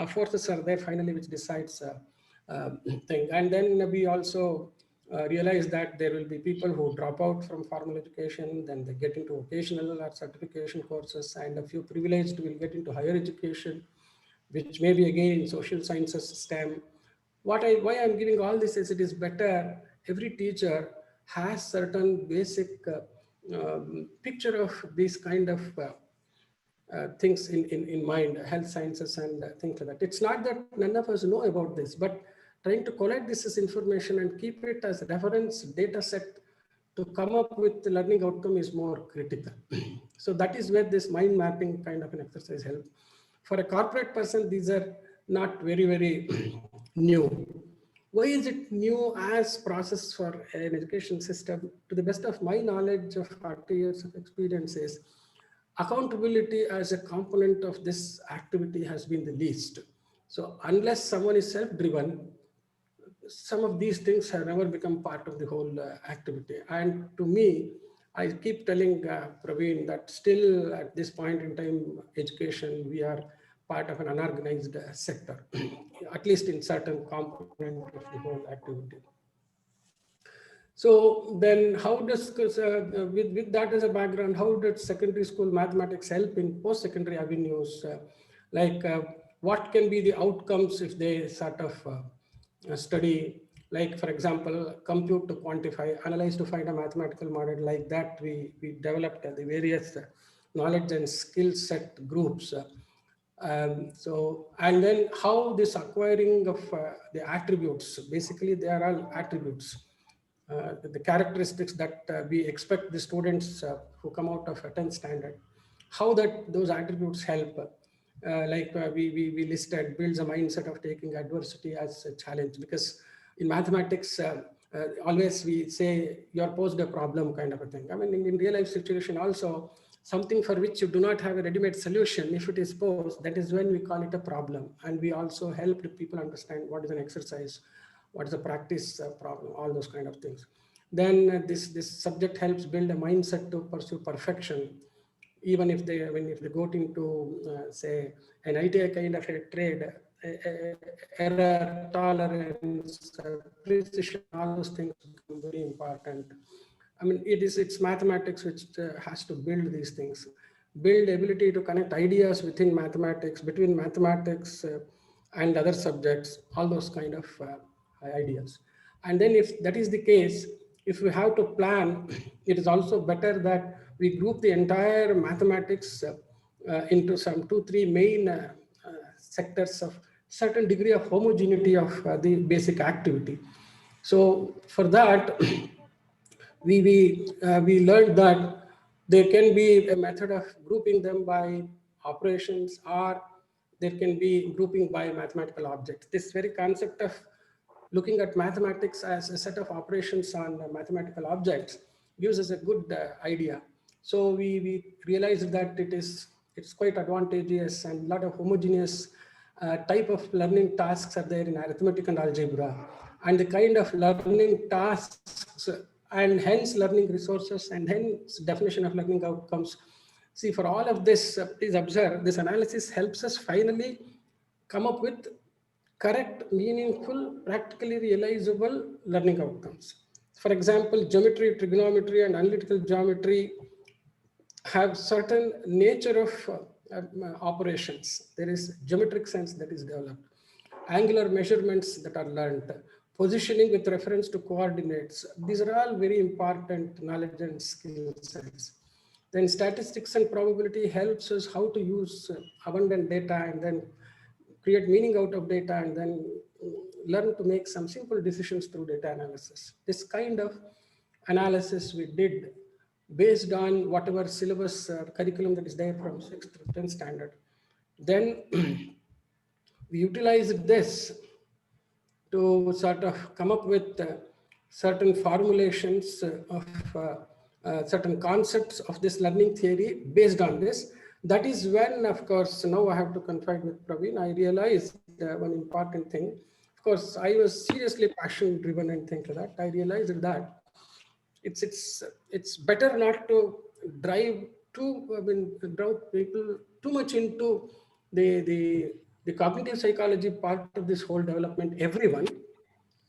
forces are there finally which decides thing. And then we also realize that there will be people who drop out from formal education, then they get into vocational or certification courses, and a few privileged will get into higher education, which may be again in social sciences STEM. Why I'm giving all this is it is better. Every teacher has certain basic picture of these kind of things in mind, health sciences and things like that. It's not that none of us know about this, but trying to collect this as information and keep it as a reference data set to come up with the learning outcome is more critical. So that is where this mind mapping kind of an exercise helps. For a corporate person, these are not very, very new. Why is it new as process for an education system? To the best of my knowledge of 40 years of experience is accountability as a component of this activity has been the least. So unless someone is self-driven, some of these things have never become part of the whole activity. And to me, I keep telling Praveen that still at this point in time, education, we are part of an unorganized sector, at least in certain component of the whole activity. So then how does, with that as a background, how did secondary school mathematics help in post-secondary avenues? What can be the outcomes if they sort of study, like for example, compute to quantify, analyze to find a mathematical model like that. We developed the various knowledge and skill set groups. And then how this acquiring of the attributes, basically they are all attributes. The characteristics that we expect the students who come out of a 10th standard, how that those attributes help. We listed, builds a mindset of taking adversity as a challenge, because in mathematics, always we say you're posed a problem kind of a thing. I mean, in real life situation also, something for which you do not have a ready-made solution, if it is posed, that is when we call it a problem. And we also help people understand what is an exercise, what is a practice problem, all those kind of things. Then this subject helps build a mindset to pursue perfection, even if they go into say an ITI kind of a trade, error tolerance, precision, all those things become very important. I mean, it's mathematics which has to build these things, build ability to connect ideas within mathematics, between mathematics and other subjects, all those kind of ideas. And then if that is the case, if we have to plan, it is also better that we group the entire mathematics into some 2-3 main sectors of certain degree of homogeneity of the basic activity. So for that, we learned that there can be a method of grouping them by operations, or there can be grouping by mathematical objects. This very concept of looking at mathematics as a set of operations on mathematical objects gives us a good idea. So we realized that it's quite advantageous, and a lot of homogeneous type of learning tasks are there in arithmetic and algebra, and the kind of learning tasks and hence learning resources and hence definition of learning outcomes. See, for all of this, please observe, this analysis helps us finally come up with correct, meaningful, practically realizable learning outcomes. For example, geometry, trigonometry, and analytical geometry have certain nature of operations. There is geometric sense that is developed, angular measurements that are learned, positioning with reference to coordinates. These are all very important knowledge and skill sets. Then statistics and probability helps us how to use abundant data and then create meaning out of data and then learn to make some simple decisions through data analysis. This kind of analysis we did based on whatever syllabus curriculum that is there from 6th to 10th standard. Then we utilized this to sort of come up with certain formulations of certain concepts of this learning theory based on this. That is when, of course, now I have to confide with Praveen, I realized one important thing. Of course, I was seriously passion driven and things like that. I realized that it's better not to drive drive people too much into the cognitive psychology part of this whole development. Everyone,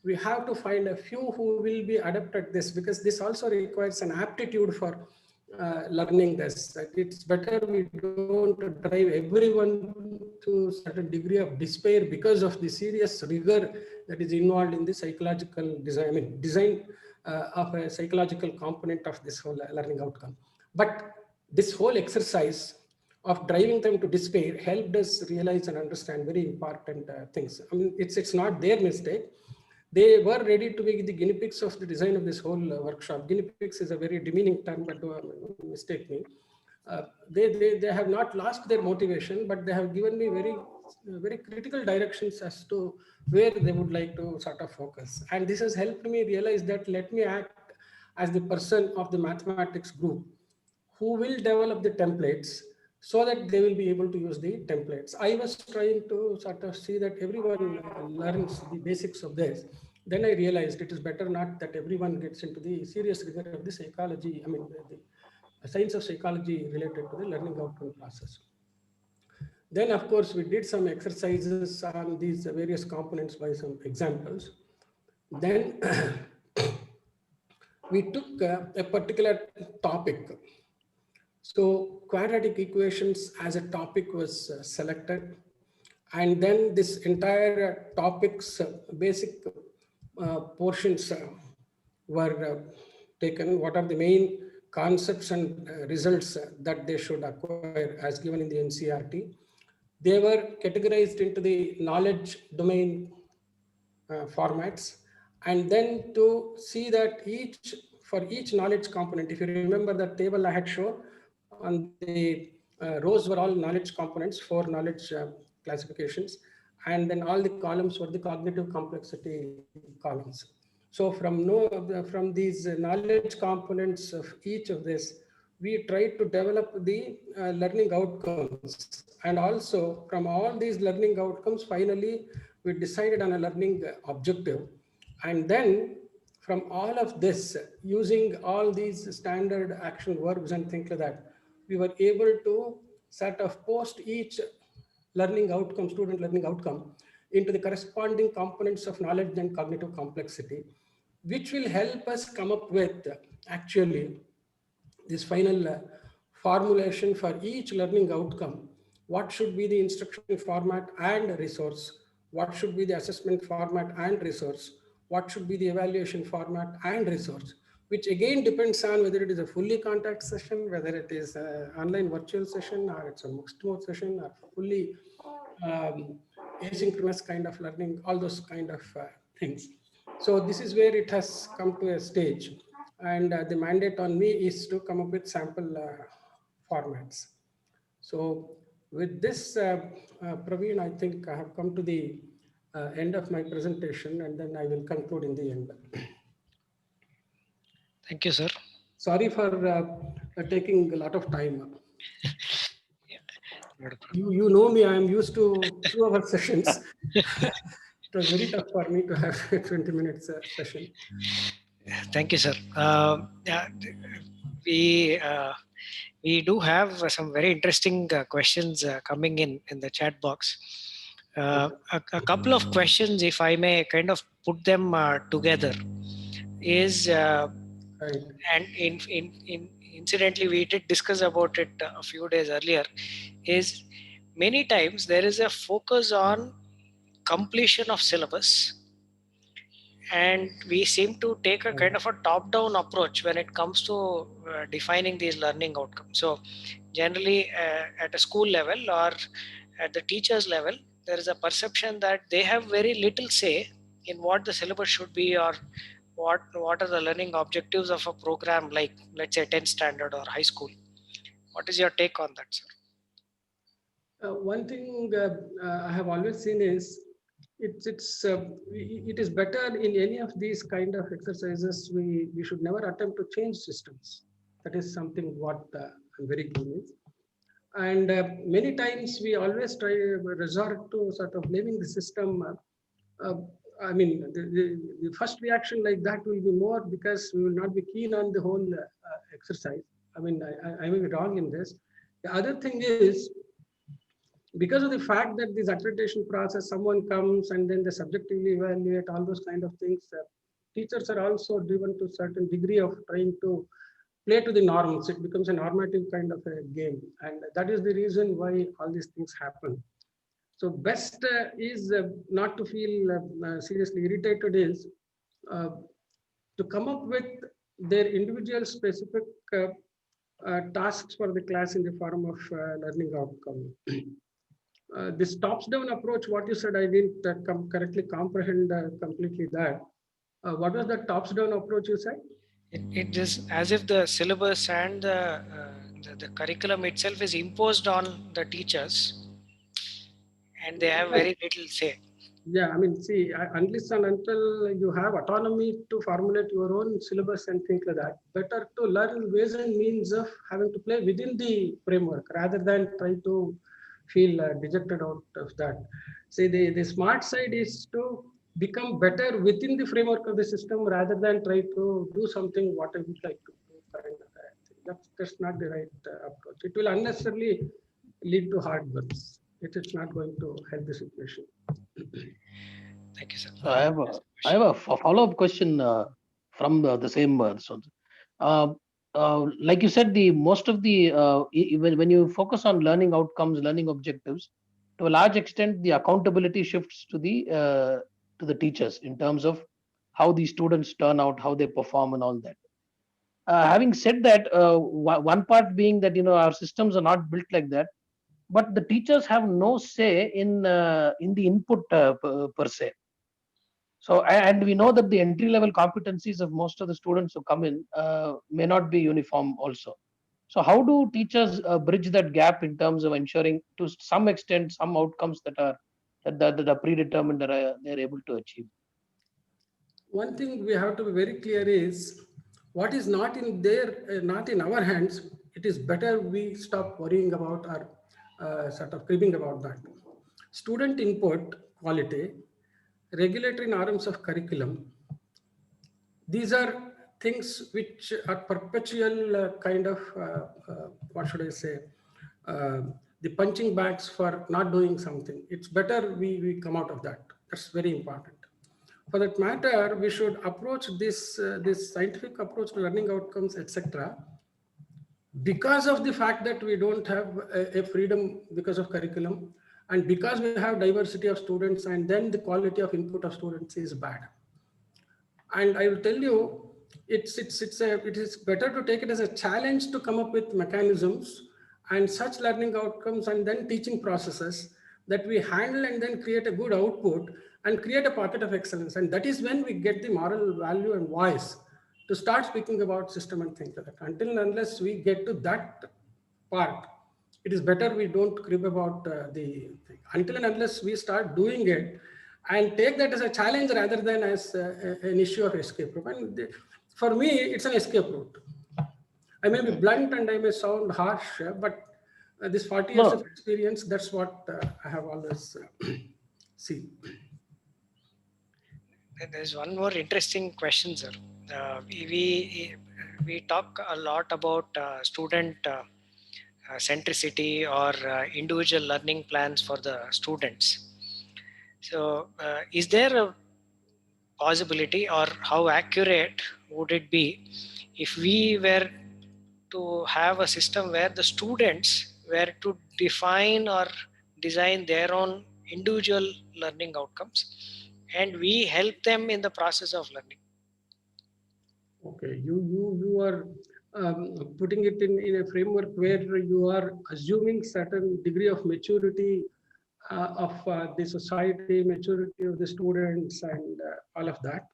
we have to find a few who will be adept at this, because this also requires an aptitude for learning this. It's better we don't drive everyone to a certain degree of despair because of the serious rigor that is involved in the psychological design, design of a psychological component of this whole learning outcome. But this whole exercise of driving them to despair helped us realize and understand very important things. I mean, it's not their mistake. They were ready to be the guinea pigs of the design of this whole workshop. Guinea pigs is a very demeaning term, but don't mistake me. They have not lost their motivation, but they have given me very critical directions as to where they would like to sort of focus. And this has helped me realize that let me act as the person of the mathematics group who will develop the templates so that they will be able to use the templates. I was trying to sort of see that everyone learns the basics of this. Then I realized it is better not that everyone gets into the serious rigor of the psychology, I mean, the science of psychology related to the learning outcome process. Then, of course, we did some exercises on these various components by some examples. Then we took a particular topic. So quadratic equations as a topic was selected. And then this entire topic's basic portions were taken. What are the main concepts and results that they should acquire as given in the NCERT? They were categorized into the knowledge domain formats. And then to see that for each knowledge component, if you remember that table I had shown, on the rows were all knowledge components, 4 knowledge classifications, and then all the columns were the cognitive complexity columns. So from these knowledge components of each of this, we tried to develop the learning outcomes. And also from all these learning outcomes, finally, we decided on a learning objective. And then from all of this, using all these standard action verbs and things like that, we were able to sort of post each learning outcome, student learning outcome, into the corresponding components of knowledge and cognitive complexity, which will help us come up with actually this final formulation for each learning outcome. What should be the instruction format and resource? What should be the assessment format and resource? What should be the evaluation format and resource? Which again depends on whether it is a fully contact session, whether it is an online virtual session, or it's a mixed mode session, or fully asynchronous kind of learning, all those kind of things. So this is where it has come to a stage. And the mandate on me is to come up with sample formats. So with this, Praveen, I think I have come to the end of my presentation, and then I will conclude in the end. Thank you, sir. Sorry for taking a lot of time. You know me, I am used to 2-hour sessions. It was very tough for me to have a 20 minutes session. Thank you, sir. We do have some very interesting questions coming in the chat box. A couple of questions, if I may kind of put them together, is Right. and incidentally we did discuss about it a few days earlier, is many times there is a focus on completion of syllabus and we seem to take a kind of a top-down approach when it comes to defining these learning outcomes. So generally at a school level or at the teachers level, there is a perception that they have very little say in what the syllabus should be, or what are the learning objectives of a program, like let's say 10th standard or high school. What is your take on that, sir? One thing I have always seen is it is better in any of these kind of exercises. We should never attempt to change systems. That is something what I'm very keen with. And many times we always try resort to sort of blaming the system. Uh, I mean, the first reaction like that will be more because we will not be keen on the whole exercise. I mean, I may be wrong in this. The other thing is, because of the fact that this accreditation process, someone comes and then they subjectively evaluate all those kind of things, teachers are also driven to certain degree of trying to play to the norms. It becomes a normative kind of a game, and that is the reason why all these things happen. So best is not to feel seriously irritated, is uh, to come up with their individual specific tasks for the class in the form of learning outcome. This tops-down approach, what you said, I didn't correctly comprehend completely that. What was the tops-down approach you said? It is as if the syllabus and the curriculum itself is imposed on the teachers, and they have very little say. Yeah, I mean, see, unless and until you have autonomy to formulate your own syllabus and things like that, better to learn ways and means of having to play within the framework rather than try to feel dejected out of that. See, the smart side is to become better within the framework of the system rather than try to do something what I would like to do. Kind of thing. That's not the right approach. It will unnecessarily lead to hard works. It is not going to help the situation. Thank you, sir. So I have a follow-up question from the same. Like you said, the most of the when you focus on learning outcomes, learning objectives, to a large extent, the accountability shifts to the teachers in terms of how the students turn out, how they perform, and all that. Having said that, one part being that our systems are not built like that, but the teachers have no say in the input per se. So, and we know that the entry level competencies of most of the students who come in may not be uniform also. So how do teachers bridge that gap in terms of ensuring to some extent some outcomes that are predetermined that they're able to achieve? One thing we have to be very clear is what is not in their, not in our hands. It is better we stop worrying about or sort of cribbing about that. Student input quality, regulatory norms of curriculum. These are things which are perpetual kind of, what should I say, uh, the punching bags for not doing something. It's better we come out of that. That's very important. For that matter, we should approach this scientific approach to learning outcomes, etc. Because of the fact that we don't have a freedom because of curriculum, and because we have diversity of students, and then the quality of input of students is bad. And I will tell you, it is better to take it as a challenge to come up with mechanisms and such learning outcomes and then teaching processes that we handle and then create a good output and create a pocket of excellence. And that is when we get the moral value and voice to start speaking about system and things like that. Until and unless we get to that part, it is better we don't crib about the thing. Until and unless we start doing it and take that as a challenge rather than as an issue of escape route. And for me, it's an escape route. I may be blunt and I may sound harsh, but this 40 years of experience, that's what I have always seen. There's one more interesting question, sir. We talk a lot about student centricity or individual learning plans for the students. So is there a possibility, or how accurate would it be if we were to have a system where the students were to define or design their own individual learning outcomes, and we help them in the process of learning. Okay, you are putting it in a framework where you are assuming certain degree of maturity of the society, maturity of the students, and all of that.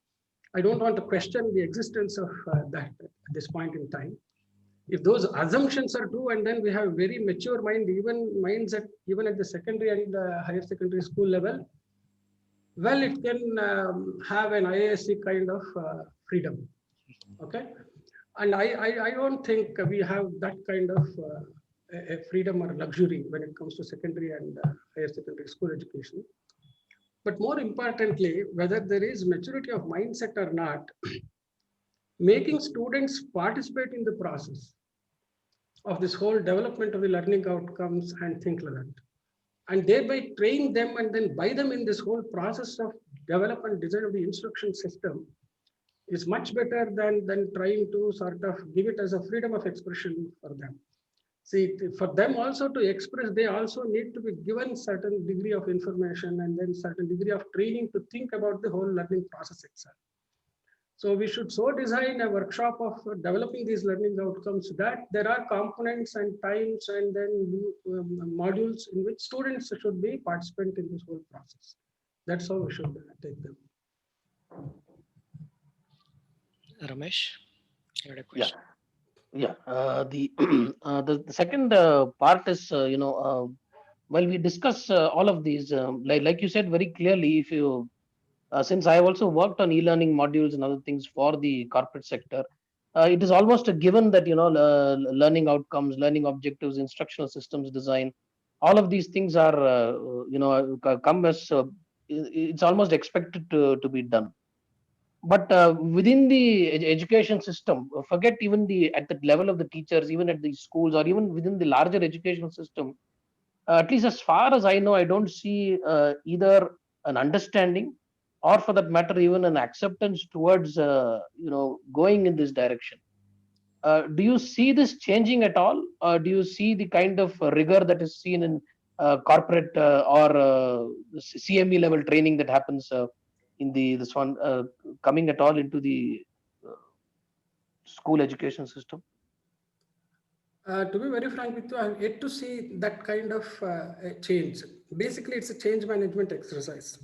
I don't want to question the existence of that at this point in time. If those assumptions are true, and then we have very mature mind, even minds at even at the secondary and higher secondary school level, well, it can have an IASC kind of freedom. Okay, and I don't think we have that kind of a freedom or luxury when it comes to secondary and higher secondary school education. But more importantly, whether there is maturity of mindset or not, making students participate in the process of this whole development of the learning outcomes and things like that, and thereby train them and then buy them in this whole process of development design of the instruction system is much better than trying to sort of give it as a freedom of expression for them. See, for them also to express, they also need to be given certain degree of information and then certain degree of training to think about the whole learning process itself. So we should so design a workshop of developing these learning outcomes that there are components and times and then modules in which students should be participant in this whole process. That's how we should take them. Ramesh, you had a question? Yeah. The second part is, while we discuss all of these, like you said very clearly, if you since I have also worked on e-learning modules and other things for the corporate sector, it is almost a given that learning outcomes, learning objectives, instructional systems design, all of these things are come as it's almost expected to be done. But within the education system, forget even the at the level of the teachers, even at the schools, or even within the larger education system, at least as far as I know, I don't see either an understanding or, for that matter, even an acceptance towards going in this direction. Do you see this changing at all? Do you see the kind of rigor that is seen in corporate or CME level training that happens in this one coming at all into the uh, school education system? To be very frank with you, I have yet to see that kind of change. Basically, it's a change management exercise.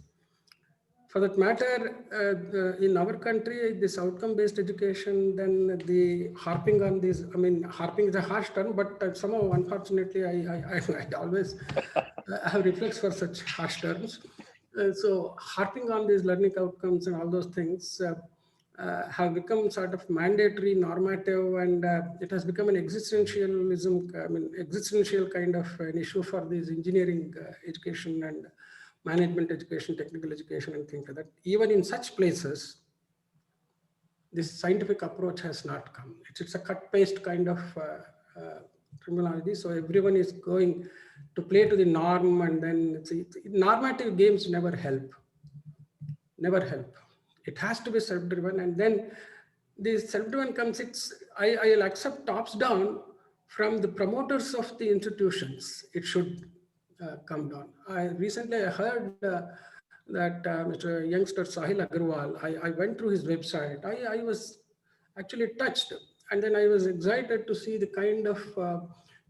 For that matter, in our country, this outcome-based education, then the harping on this, I mean, harping is a harsh term, but somehow, unfortunately, I always have reflex for such harsh terms. So harping on these learning outcomes and all those things have become sort of mandatory, normative, and it has become an existentialism, I mean, existential kind of an issue for this engineering education and management education, technical education, and things like that. Even in such places, this scientific approach has not come. It's a cut-paste kind of terminology. So everyone is going to play to the norm, and then normative games never help. Never help. It has to be self-driven, and then the self-driven comes. I'll accept tops down from the promoters of the institutions. It should come down. I recently heard that Mr. Youngster Sahil Agarwal. I went through his website. I was actually touched, and then I was excited to see the kind of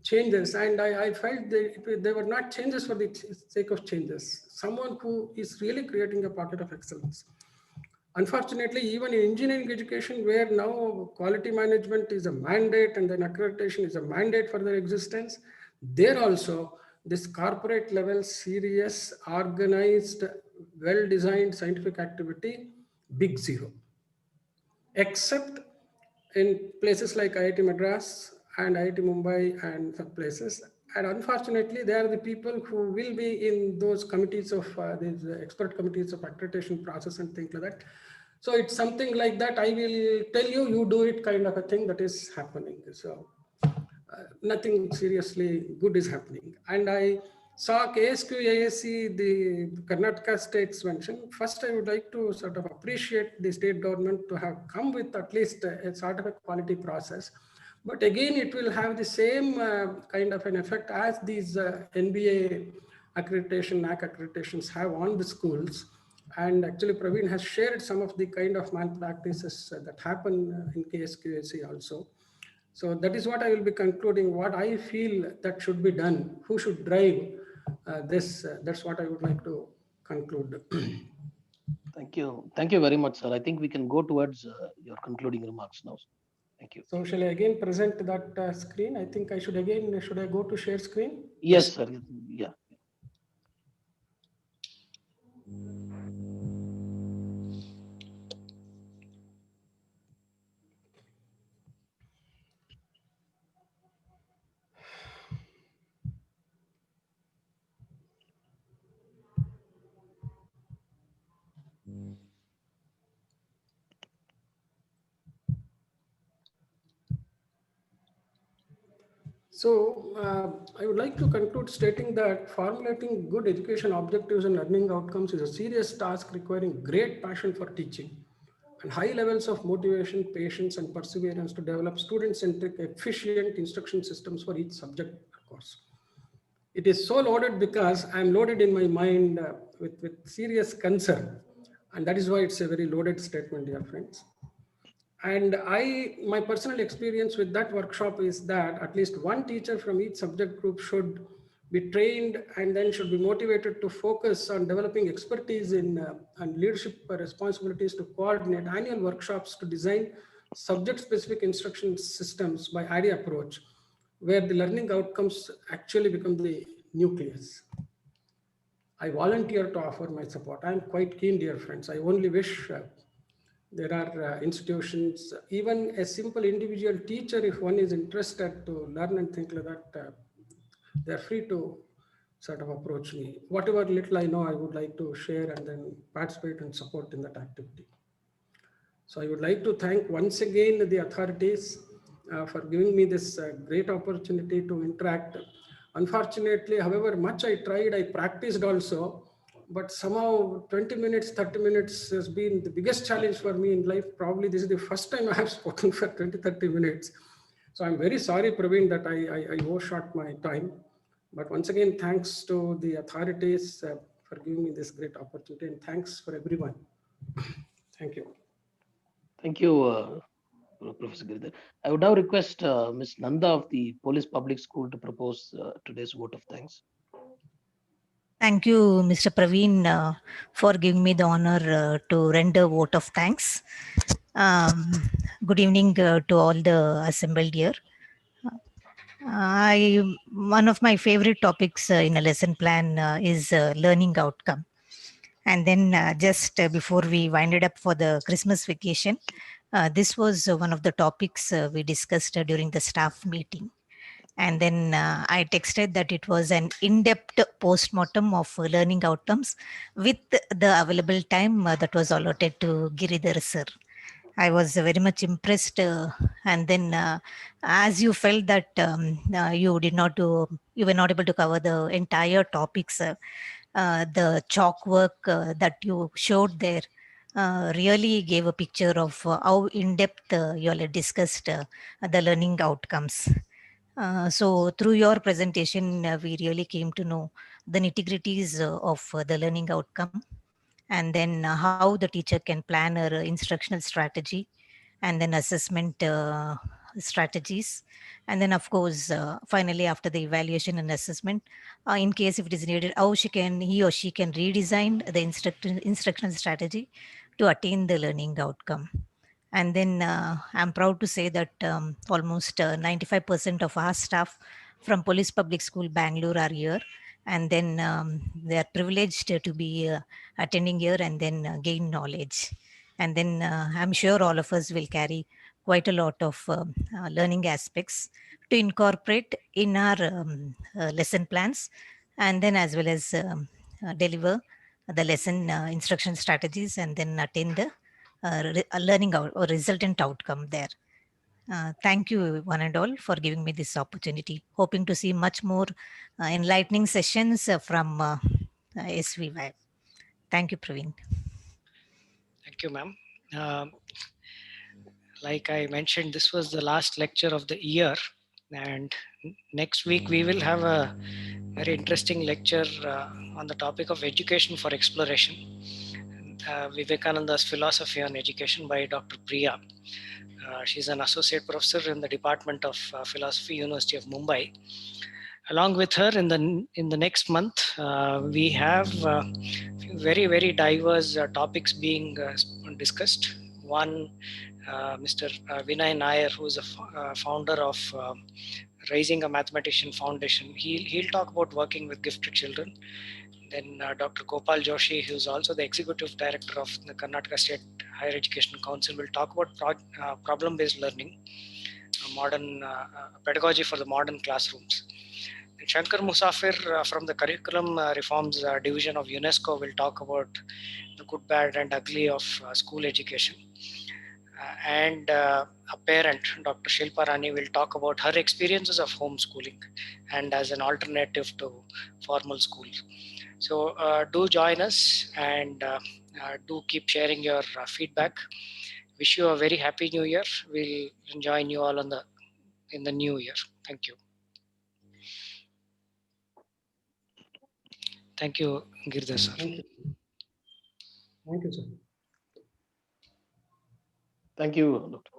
changes, and I felt they were not changes for the sake of changes. Someone who is really creating a pocket of excellence. Unfortunately, even in engineering education, where now quality management is a mandate and then accreditation is a mandate for their existence, there also this corporate level, serious, organized, well-designed scientific activity, big zero. Except in places like IIT Madras and IIT Mumbai and some places. And unfortunately, they are the people who will be in those committees of these expert committees of accreditation process and things like that. So it's something like that. I will tell you, you do it kind of a thing that is happening. So nothing seriously good is happening. And I saw KSQ ASC, the Karnataka state's mention. First, I would like to sort of appreciate the state government to have come with at least a sort of a quality process. But again, it will have the same kind of an effect as these NBA accreditation, NAC accreditations have on the schools. And actually, Praveen has shared some of the kind of malpractices that happen in KSQAC also. So that is what I will be concluding, what I feel that should be done, who should drive this. That's what I would like to conclude. Thank you. Thank you very much, sir. I think we can go towards your concluding remarks now. Thank you. So shall I again present that screen? I think I should again, should I go to share screen? Yes, sir. Yeah. So I would like to conclude stating that formulating good education objectives and learning outcomes is a serious task requiring great passion for teaching and high levels of motivation, patience, and perseverance to develop student-centric, efficient instruction systems for each subject course. It is so loaded because I'm loaded in my mind with serious concern. And that is why it's a very loaded statement, dear friends. And my personal experience with that workshop is that at least one teacher from each subject group should be trained and then should be motivated to focus on developing expertise in and leadership responsibilities to coordinate annual workshops to design subject-specific instruction systems by IDEA approach, where the learning outcomes actually become the nucleus. I volunteer to offer my support. I'm quite keen, dear friends. I only wish there are institutions, even a simple individual teacher, if one is interested to learn and think like that, they're free to sort of approach me. Whatever little I know, I would like to share and then participate and support in that activity. So I would like to thank once again the authorities for giving me this great opportunity to interact. Unfortunately, however much I tried, I practiced also, but somehow 20 minutes, 30 minutes has been the biggest challenge for me in life. Probably this is the first time I have spoken for 20, 30 minutes. So I'm very sorry, Praveen, that I overshot my time. But once again, thanks to the authorities for giving me this great opportunity, and thanks for everyone. Thank you. Thank you, Professor Giridhar. I would now request Ms. Nanda of the Police Public School to propose today's vote of thanks. Thank you, Mr. Praveen, for giving me the honor to render vote of thanks. Good evening to all the assembled here. One of my favorite topics in a lesson plan is learning outcome. And then just before we winded up for the Christmas vacation, this was one of the topics we discussed during the staff meeting. And then I texted that it was an in-depth post-mortem of learning outcomes with the available time that was allotted to Giridhar sir. I was very much impressed. And then as you felt that you were not able to cover the entire topics, the chalk work that you showed there really gave a picture of how in-depth you all had discussed the learning outcomes. So through your presentation, we really came to know the nitty-gritties of the learning outcome, and then how the teacher can plan her instructional strategy, and then assessment strategies. And then of course, finally, after the evaluation and assessment, in case if it is needed, how he or she can redesign the instructional strategy to attain the learning outcome. And then I'm proud to say that almost 95% of our staff from Police Public School Bangalore are here. And then they are privileged to be attending here and then gain knowledge. And then I'm sure all of us will carry quite a lot of learning aspects to incorporate in our lesson plans, and then as well as deliver the lesson instruction strategies, and then attain the learning or resultant outcome there. Thank you one and all for giving me this opportunity. Hoping to see much more enlightening sessions from SVY. Thank you, Praveen. Thank you, ma'am. Like I mentioned, this was the last lecture of the year, and next week we will have a very interesting lecture on the topic of education for exploration. Vivekananda's Philosophy on Education by Dr. Priya. She's an associate professor in the Department of Philosophy, University of Mumbai. Along with her, in the next month, we have very diverse topics being discussed. One, Mr. Vinay Nair, who is a founder of Raising a Mathematician Foundation. He'll talk about working with gifted children. Then Dr. Gopal Joshi, who is also the executive director of the Karnataka State Higher Education Council, will talk about problem-based learning, modern pedagogy for the modern classrooms. And Shankar Musafir from the Curriculum Reforms Division of UNESCO will talk about the good, bad, and ugly of school education. And a parent, Dr. Shilpa Rani, will talk about her experiences of homeschooling and as an alternative to formal school. So do join us, and do keep sharing your feedback. Wish you a very happy new year. We'll join you all in the new year. Thank you. Thank you, Girdhar sir. Thank you. Thank you, sir. Thank you, Dr.